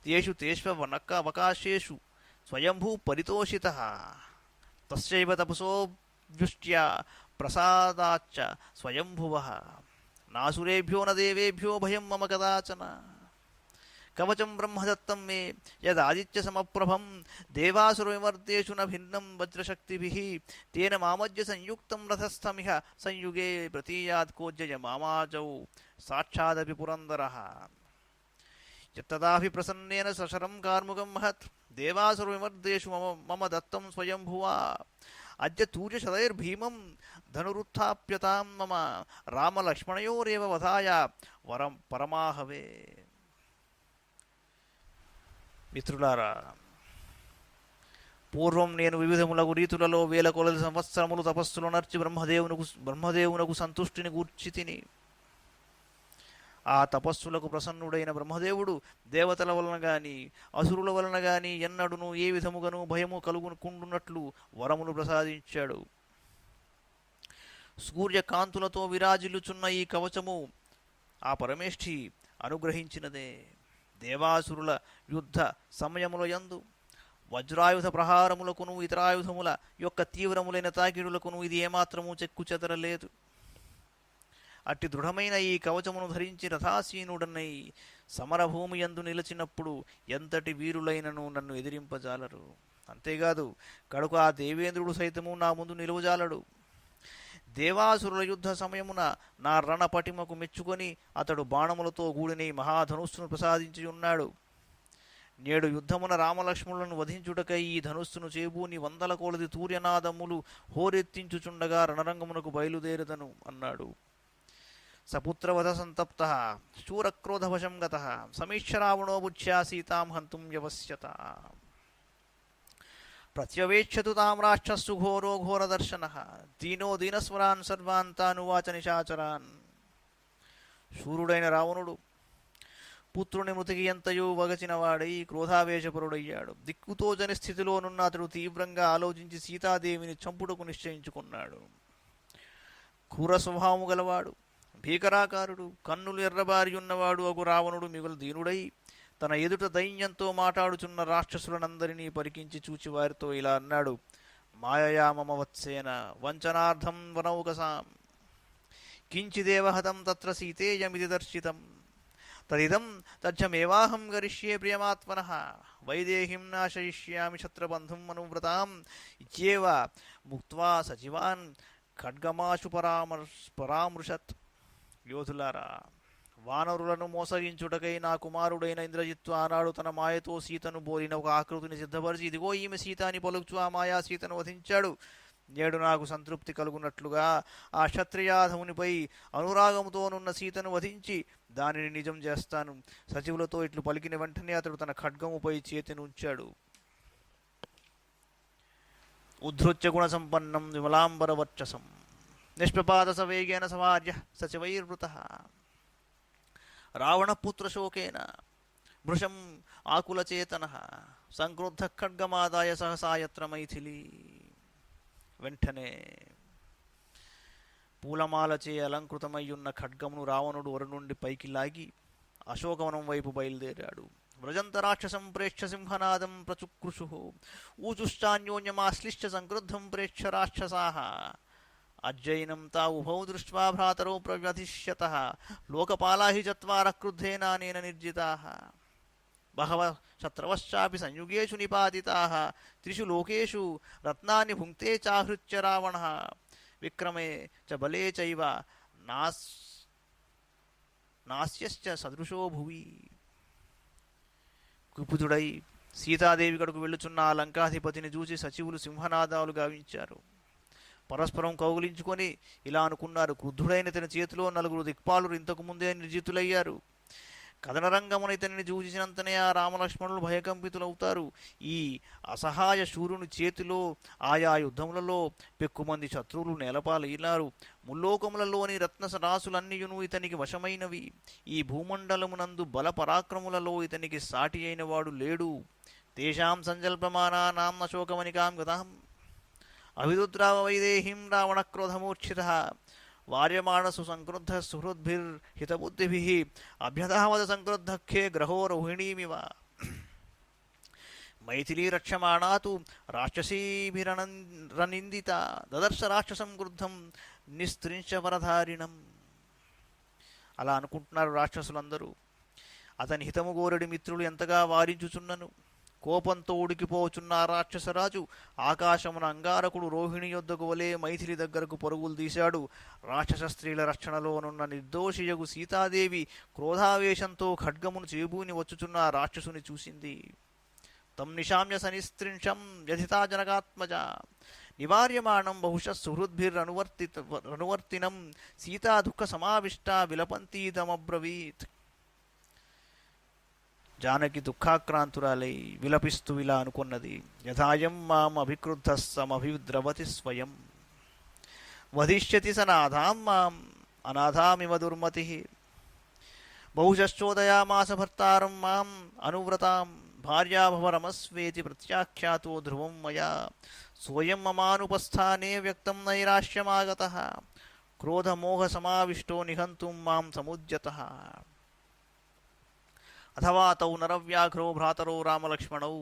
తేషు తేష్వవకాశేషు స్వయంభూ పరితోషితః తస్యైవ తపసోభ్యుష్ట్యా ప్రసాదాచ్చ స్వయంభువః నాసురేభ్యో న దేవేభ్యో భయం మమ కదాచన. కవచం బ్రహ్మదత్తం మే యదాదిత్య సమప్రభం దేవాసురవిమర్దేషు న భిన్నం వజ్రశక్తిభిః తేన మామజ్య సంయుక్తం రథస్థమిహ సంయుగే ప్రతీయాత్ కోజ్జయ మామాజౌ సాక్షాదపి పురందరః. యత్తదాపి ప్రసన్నేన సశరం కార్ముకం మహత్ దేవాసురవిమర్దేషు మమ దత్తం స్వయంభువా అద్య తూర్యశతైర్భీమం ధనురుత్థాప్యతాం మమ రామలక్ష్మణయోరేవ వధాయ వరం పరమాహవే. మిత్రులారా, పూర్వం నేను వివిధములగు రీతులలో వేల కొలది సంవత్సరములు తపస్సులు నర్చి బ్రహ్మదేవునకు సంతుష్టిని గూర్చి తిని ఆ తపస్సులకు ప్రసన్నుడైన బ్రహ్మదేవుడు దేవతల వలన గాని అసురుల వలన గాని ఎన్నడును ఏ విధముగాను భయము కలుగుకుండునట్లు వరములు ప్రసాదించాడు. సూర్యకాంతులతో విరాజిల్లుచున్న ఈ కవచము ఆ పరమేష్ఠి అనుగ్రహించినదే. దేవాసురుల యుద్ధ సమయముల యందు వజ్రాయుధ ప్రహారములకును ఇతరాయుధముల యొక్క తీవ్రములైన తాకిడులకును ఇది ఏమాత్రము చెక్కు చెదరలేదు. అట్టి దృఢమైన ఈ కవచమును ధరించి రథాసీనుడనై సమరభూమి యందు నిలిచినప్పుడు ఎంతటి వీరులైనను నన్ను ఎదిరింపజాలరు. అంతేకాదు కడుక ఆ దేవేంద్రుడు సైతము నా ముందు నిలువజాలడు. దేవాసురుల యుద్ధ సమయమున నా రణపటిమకు మెచ్చుకొని అతడు బాణములతో కూడిన మహాధనుస్సును ప్రసాదించి ఉన్నాడు. నేడు యుద్ధమున రామలక్ష్మణులను వధించుటకై ఈ ధనుస్సును చేబూని వందల కోలది తూర్యనాదములు హోరెత్తించుచుండగా రణరంగమునకు బయలుదేరదను అన్నాడు. సపుత్రవధ సంతప్త శూరక్రోధవశం గత సమీక్ష రావణో బుద్ధ్యా సీతాం హంతుం వ్యవస్యత. ప్రత్యవేక్షతు తాం రాక్షస్సు ఘోరో ఘోరదర్శన దీనో దీనస్వరాన్ సర్వాన్ తానువాచ నిశాచరాన్. శూరుడైన రావణుడు పుత్రుని మృతికి ఎంతయో వగచినవాడై క్రోధావేశపరుడయ్యాడు. దిక్కుతోచని స్థితిలోనున్న అతడు తీవ్రంగా ఆలోచించి సీతాదేవిని చంపుటకు నిశ్చయించుకున్నాడు. క్రూర స్వభావము గలవాడు, భీకరాకారుడు, కన్నులు ఎర్రబారి ఉన్నవాడు అగు రావణుడు మిగులు దీనుడై తన ఎదుట దైన్యంతో మాట్లాడుచున్న రాక్షసులనందరినీ పరికించి చూచి వారితో ఇలా అన్నాడు. మాయయా మమ వత్సేన వంచనార్థం వనౌకసాం కించిదేవహతం తత్ర సీతేయమిది దర్శితం తదిదం తజ్జమేవాహం గరిష్యే ప్రియమాత్మనః వైదేహిం నాశయిష్యామి ఛత్రబంధుం అనువ్రతాం ఇత్యేవ ముక్త్వా సజీవాన్ ఖడ్గమాశు పరామృశత్. యోధులారా, వానరులను మోసగించుటకై నా కుమారుడైన ఇంద్రజిత్తు ఆనాడు తన మాయతో సీతను బోలిన ఒక ఆకృతిని సిద్ధపరిచి ఇదిగో ఈమె సీత అని పలుకుచు ఆ మాయా సీతను వధించాడు. నేడు నాకు సంతృప్తి కలుగునట్లుగా ఆ క్షత్రియాధమునిపై అనురాగముతోనున్న సీతను వధించి దానిని నిజం చేస్తాను. సచివులతో ఇట్లు పలికిన వెంటనే అతడు తన ఖడ్గముపై చేతిని ఉంచాడు. ఉద్ధృత్య గుణ సంపన్నం విమలాంబరవర్చసం నిష్ప్రపాత సవేగేన సవార్య సచివైర్వృతః. రావణపుత్రశోకేన భృశం ఆకులచేతనః సంక్రుద్ధ ఖడ్గమాదాయ సహసాయత్ర మైథిలీ. వెంటనే పూలమాలచే అలంకృతమయ్యున్న ఖడ్గమును రావణుడు వరు నుండి పైకి లాగి అశోకవనం వైపు బయలుదేరాడు. వ్రజంత రాక్షసం ప్రేక్ష సింహనాదం ప్రచుక్రుషు ఊచుశ్చాన్యోన్యమాశ్లిష్ట సంక్రుద్ధం ప్రేక్ష రాక్షసాః అజ్జయినం తా ఉభౌ దృష్ట్వా భ్రాతరౌ ప్రవ్యధిష్యతః లోకపాలా హి చత్వారః క్రుద్ధేనానేన నిర్జితాః బహవః శత్రవశ్చాపి సంయుగేషు నిపాతితాః త్రిషు లోకేషు రత్నాని భుంక్తే చాహృత్య రావణः విక్రమే చ బలే చైవ నాస్ నాస్యశ్చ సదృశో భువి. కుపితుడై సీతాదేవి కడకు వెళ్ళుచున్న ఆ లంకాధిపతిని చూసి సచివులు సింహనాదాలు గావించారు. పరస్పరం కౌగులించుకొని ఇలా అనుకున్నారు, క్రుద్ధుడైన తన చేతిలో నలుగురు దిక్పాలురు ఇంతకు ముందే నిర్జితులయ్యారు. కథనరంగమున ఇతనిని చూచినంతనే ఆ రామలక్ష్మణులు భయకంపితులవుతారు. ఈ అసహాయ శూరుని చేతిలో ఆయా యుద్ధములలో పెక్కుమంది శత్రువులు నేలపాలయ్యారు. ముల్లోకములలోని రత్నసరాసులన్నీయును ఇతనికి వశమైనవి. ఈ భూమండలమునందు బల పరాక్రములలో ఇతనికి సాటి అయినవాడు లేడు. తేషాం సంజల్పమానానాం అశోకమనికాం గతాం అభిదుద్రావ వైదేహీం రావణక్రోధమూర్ఛితః వార్యమాణసు సంక్రుద్ధ సుహృద్భిర్హితబుద్ధిభిః అభ్యధావద సంక్రుద్ధఖ్యే గ్రహో రోహిణీమివ. మైథిలీ రక్షమాణా తు రాక్షసీభిరనిందిత దదర్శ రాక్షసం క్రుద్ధం నిస్త్రింశ వరధారిణం. అలా అనుకుంటున్నారు రాక్షసులందరూ. అతని హితము గోరెడి మిత్రులు ఎంతగా వారించుచున్నను. కోపంతో ఉడికిపోచున్న రాక్షసరాజు ఆకాశమున అంగారకుడు రోహిణి యొద్దకు వలె మైథిలి దగ్గరకు పరుగులు తీశాడు. రాక్షస స్త్రీల రక్షణలోనున్న నిర్దోషియగు సీతాదేవి క్రోధావేశంతో ఖడ్గమును చేబూని వచ్చుచున్న రాక్షసుని చూసింది. తం నిశామ్య సనిస్త్రింశం వ్యధితా జనకాత్మజ నివార్యమాణం బహుశ సుహృద్భిరనువర్తినం సీతా దుఃఖ సమావిష్ట విలపంతీతమబ్రవీత్. జానకి దుఃఖాక్రాంతురాలై విలపిస్తూ ఇలా అనుకున్నది, యథాయం మాం అభిక్రుద్ధ సమభిద్రవతి స్వయం వధిష్యతి స నాథాం మాం అనాథామివ దుర్మతి. బహుశశ్చోదయామాస భర్తారం మాం అనువ్రతాం భార్యాభవరమస్వేతి ప్రత్యాఖ్యాతో ధ్రువం మయా సోయం మమానుపస్థానే వ్యక్తం నైరాశ్యమాగతః క్రోధమోహ సమావిష్టో నిహంతుం మాం సముద్యతః. అథవా తౌ నరవ్యాఘ్రో భ్రాతరో రామలక్ష్మణౌ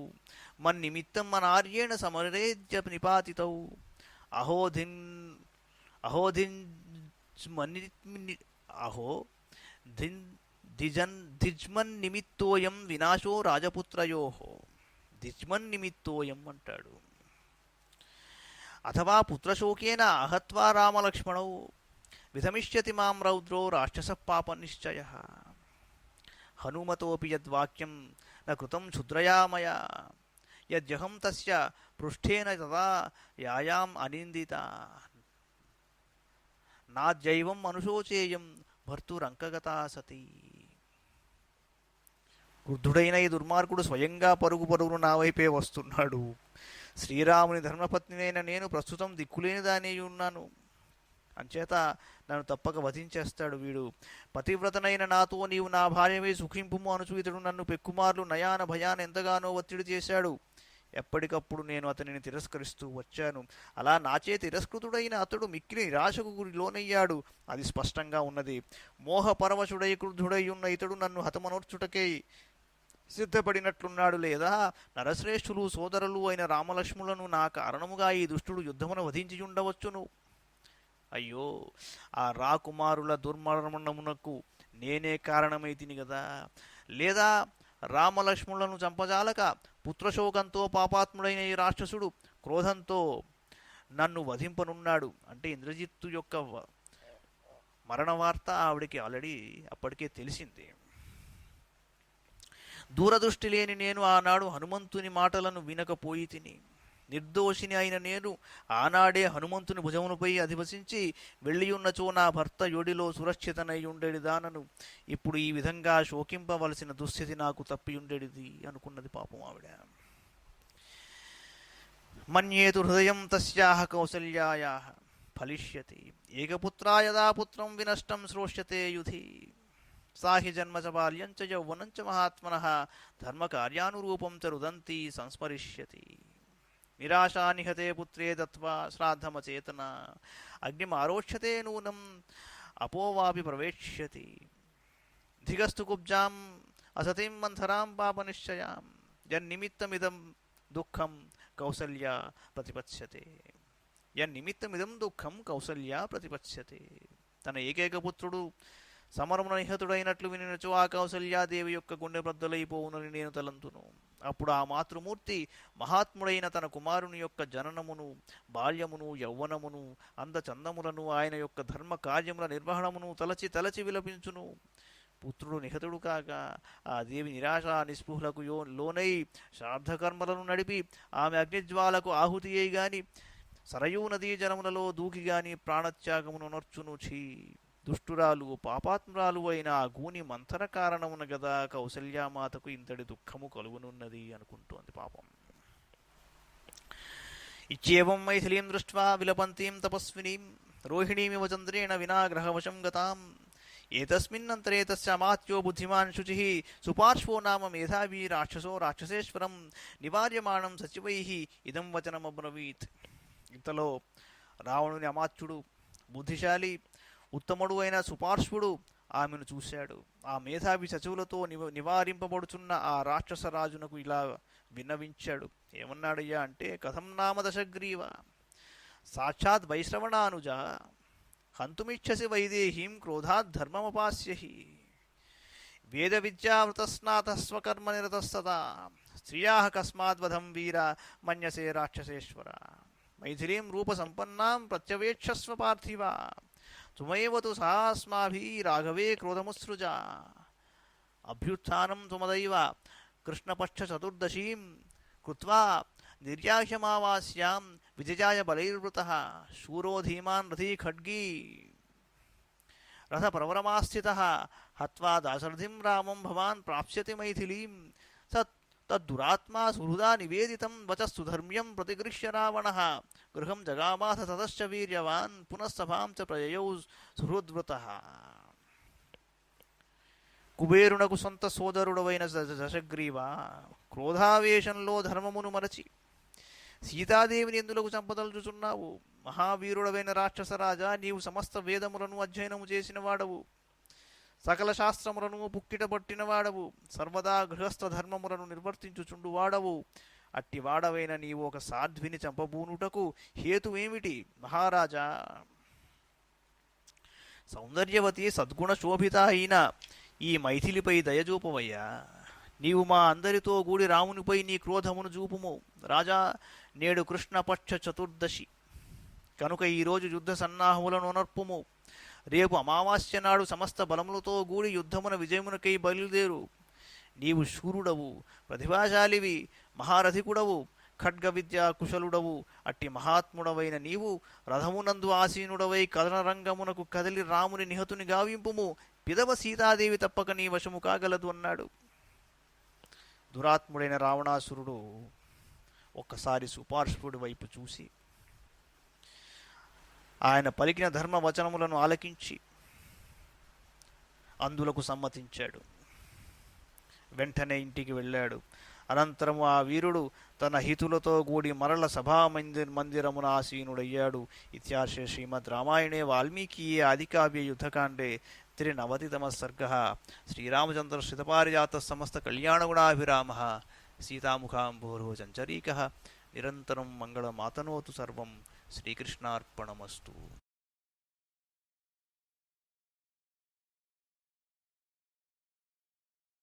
మన్నిమిత్తం మనార్యేణ సమరేద్య నిపాతితౌ అహోధిన్ దిజ్మన్నిమిత్తోయం వినాశో రాజపుత్రయో. దిజ్మన్నిమిత్తోయం అంటాడు. అథవా పుత్రశోకేన అహత్వా రామలక్ష్మణౌ విధమిష్యతి మాం రౌద్రో రాక్షస పాపనిశ్చయః. హనుమతోపి యద్వాక్యం న కృతం క్షుద్రయా మయా యజ్జహం తస్య పృష్ఠేన తదా యాయాం అనిందితా నాద్యైవం అనుశోచేయం భర్తురంకగతా సతీ. వృద్ధుడైన ఈ దుర్మార్గుడు స్వయంగా పరుగు పరుగును నా వైపే వస్తున్నాడు. శ్రీరాముని ధర్మపత్నినైన నేను ప్రస్తుతం దిక్కులేని దాని ఉన్నాను. అంచేత నన్ను తప్పక వధించేస్తాడు వీడు. పతివ్రతనైన నాతో నీవు నా భార్యవే సుఖింపుము అనుచు ఇతడు నన్ను పెక్కుమార్లు నయాన భయాన ఎంతగానో ఒత్తిడి చేశాడు. ఎప్పటికప్పుడు నేను అతనిని తిరస్కరిస్తూ వచ్చాను. అలా నాచే తిరస్కృతుడైన అతడు మిక్కిలి నిరాశకు లోనయ్యాడు. అది స్పష్టంగా ఉన్నది. మోహపరవశుడై క్రుద్ధుడై ఉన్న ఇతడు నన్ను హతమనోర్చుటకై సిద్ధపడినట్లున్నాడు. లేదా నరశ్రేష్ఠులు సోదరులు అయిన రామలక్ష్ములను నా కారణముగా ఈ దుష్టుడు యుద్ధమున వధించి ఉండవచ్చును. అయ్యో, ఆ రాకుమారుల దుర్మరణమునకు నేనే కారణమైతిని కదా. లేదా రామలక్ష్ములను చంపజాలక పుత్రశోకంతో పాపాత్ముడైన ఈ రాక్షసుడు క్రోధంతో నన్ను వధింపనున్నాడు. అంటే ఇంద్రజిత్తు యొక్క మరణ వార్త ఆవిడికి ఆల్రెడీ అప్పటికే తెలిసింది. దూరదృష్టి లేని నేను ఆనాడు హనుమంతుని మాటలను వినకపోయి తిని. నిర్దోషిని అయిన నేను ఆనాడే హనుమంతుని భుజములపై అధివసించి వెళ్ళియున్నచో నా భర్త యొడిలో సురక్షితనై ఉండేడిదానను. ఇప్పుడు ఈ విధంగా శోకింపవలసిన దుస్థితి నాకు తప్పియుండేడిది అనుకున్నది పాపం ఆవిడ. మన్యేతు హృదయం తస్యాహ కౌసల్యాయాః ఫలిష్యతి ఏకపుత్రా యదా పుత్రం వినష్టం శ్రోష్యతే యుధి. సాహి జన్మ చ బాల్యం చ యౌవనం చ మహాత్మనః ధర్మకార్యానురూపం చ రుదంతి సంస్మరిష్యతి. నిరాశా నిహతే పుత్రే దత్వా శ్రాద్ధమచేతన అగ్నిమారోచ్యతే నూనం అపోవాపి ప్రవేక్ష్యతి. ధిగస్తు కుబ్జాం అసతిం మంథరాం పాపనిశ్చయాం యన్నిమిత్తమిదం దుఃఖం కౌసల్య ప్రతిపత్స్యతే. యన్నిమిత్తమిదం దుఃఖం కౌసల్య ప్రతిపత్స్యతే. తన ఏకైక పుత్రుడు సమరమున నిహతుడైనట్లు వినినచో ఆ కౌసల్యాదేవి యొక్క గుండె బ్రద్దలైపోవునని నేను తలంతును. అప్పుడు ఆ మాతృమూర్తి మహాత్ముడైన తన కుమారుని యొక్క జననమును, బాల్యమును, యౌవనమును, అందచందములను, ఆయన యొక్క ధర్మ కార్యముల నిర్వహణమును తలచి తలచి విలపించును. పుత్రుడు నిహతుడు కాగా ఆ దేవి నిరాశ నిస్పృహలకు లోనై శ్రాద్ధకర్మలను నడిపి ఆమె అగ్నిజ్వాలకు ఆహుతి అయి గాని సరయూ నదీ జలములలో దూకి గాని ప్రాణత్యాగమును నర్చును. ఛీ, దుష్టురాలు పాపాత్మురాలు అయిన ఆ గూని మంథర కారణమున గదా కౌసల్యామాతకు ఇంతటి దుఃఖము కలుగునున్నది అనుకుంటోంది పాపం. ఇచ్చేవం మైథిలీం దృష్ట్వా విలపంతీం తపస్వినీం రోహిణీమివ చంద్రేణ వినా గ్రహవశం గతాం ఏతస్మిన్నంతరే తస్య అమాత్యో బుద్ధిమాన్ శుచిః సుపార్శ్వో నామ మేధావీ రాక్షసో రాక్షసేశ్వరం నివార్యమాణం సచివైః ఇదం వచనమబ్రవీత్. ఇంతలో రావణుని అమాత్యుడు, బుద్ధిశాలి, ఉత్తముడు అయిన సుపార్శ్వుడు ఆమెను చూశాడు. ఆ మేధావి సచివులతో నివారింపబడుచున్న ఆ రాక్షస రాజునకు ఇలా విన్నవించాడు. ఏమన్నాడయ్యా అంటే, కథం నామ దశగ్రీవ సాక్షాత్ వైశ్రవణానుజ హంతుమిచ్చసి వైదేహీం క్రోధాత్ ధర్మమపాస్యహి వేద విద్యావృతస్నాత స్వకర్మ నిరతస్తదా స్త్రియా కస్మాద్వధం వీర మన్యసే రాక్షసేశ్వర మైథిలీం రూపసంపన్నాం ప్రత్యవేక్షస్వ పార్థివ తుమైవతు సాస్మాభి రాఘవే క్రోధముత్సృజ అభ్యుత్థానం తుమదైవ కృష్ణపక్ష చతుర్దశీం కృత్వా నిర్యాహ్యమావాస్యాం విజయాయ బలైర్వృతః శూరో ధీమాన్ రథీ ఖడ్గీ రథ ప్రవరమాస్థితః హత్వా దాశరథిం రామం భవాన్ ప్రాప్స్యతి మైథిలీం తద్దురాత్మా సుహృదా నివేదితం వచస్సు ధర్మ్యం ప్రతిగృహ్య రావణః గృహం జగామాథ తతశ్చ వీర్యవాన్ పునఃసభాం చ ప్రయయౌ సుహృద్వృతః. కుబేరునకు సొంత సోదరుడవైన దశగ్రీవ, క్రోధావేశంలో ధర్మమును మరచి సీతాదేవిని ఎందులకు చంపదలుచుచున్నావు? మహావీరుడవైన రాక్షసరాజా, నీవు సమస్త వేదములను అధ్యయనము చేసిన వాడవు, సకల శాస్త్రములను పుక్కిట పట్టిన వాడవు, సర్వదా గృహస్థ ధర్మములను నిర్వర్తించుచుండు వాడవు. అట్టి వాడవైన నీవు ఒక సాధ్విని చంపబూనుటకు హేతువేమిటి మహారాజా? సౌందర్యవతి సద్గుణ శోభిత అయిన ఈ మైథిలిపై దయచూపవయ్యా. నీవు మా అందరితో కూడి రామునిపై నీ క్రోధమును చూపుము. రాజా, నేడు కృష్ణపక్ష చతుర్దశి కనుక ఈరోజు యుద్ధ సన్నాహములను నర్పుము. రేపు అమావాస్య నాడు సమస్త బలములతో కూడి యుద్ధమున విజయమునకై బయలుదేరు. నీవు శూరుడవు, ప్రతిభాశాలివి, మహారథికుడవు, ఖడ్గ విద్యా కుశలుడవు. అట్టి మహాత్ముడవైన నీవు రథమునందు ఆసీనుడవై కదనరంగమునకు కదిలి రాముని నిహతుని గావింపుము. పిదవ సీతాదేవి తప్పక నీ వశము కాగలదు అన్నాడు. దురాత్ముడైన రావణాసురుడు ఒక్కసారి సుపార్శ్వుడి వైపు చూసి ఆయన పలికిన ధర్మవచనములను ఆలకించి అందులకు సమ్మతించాడు. వెంటనే ఇంటికి వెళ్ళాడు. అనంతరము ఆ వీరుడు తన హితులతో కూడి మరల మందిరమున ఆసీనుడయ్యాడు. ఇత్యార్షే శ్రీమద్ రామాయణే వాల్మీకీయే ఆదికావ్య యుద్ధకాండే 93 सर्गः. श्रीरामचन्द्रश्रितपारिजातः समस्त कल्याणगुणाभिरामः सीतामुखाम्भोरुह चञ्चरीकः निरन्तरं मङ्गलमातनोतु सर्वं श्रीकृष्णार्पणमस्तु.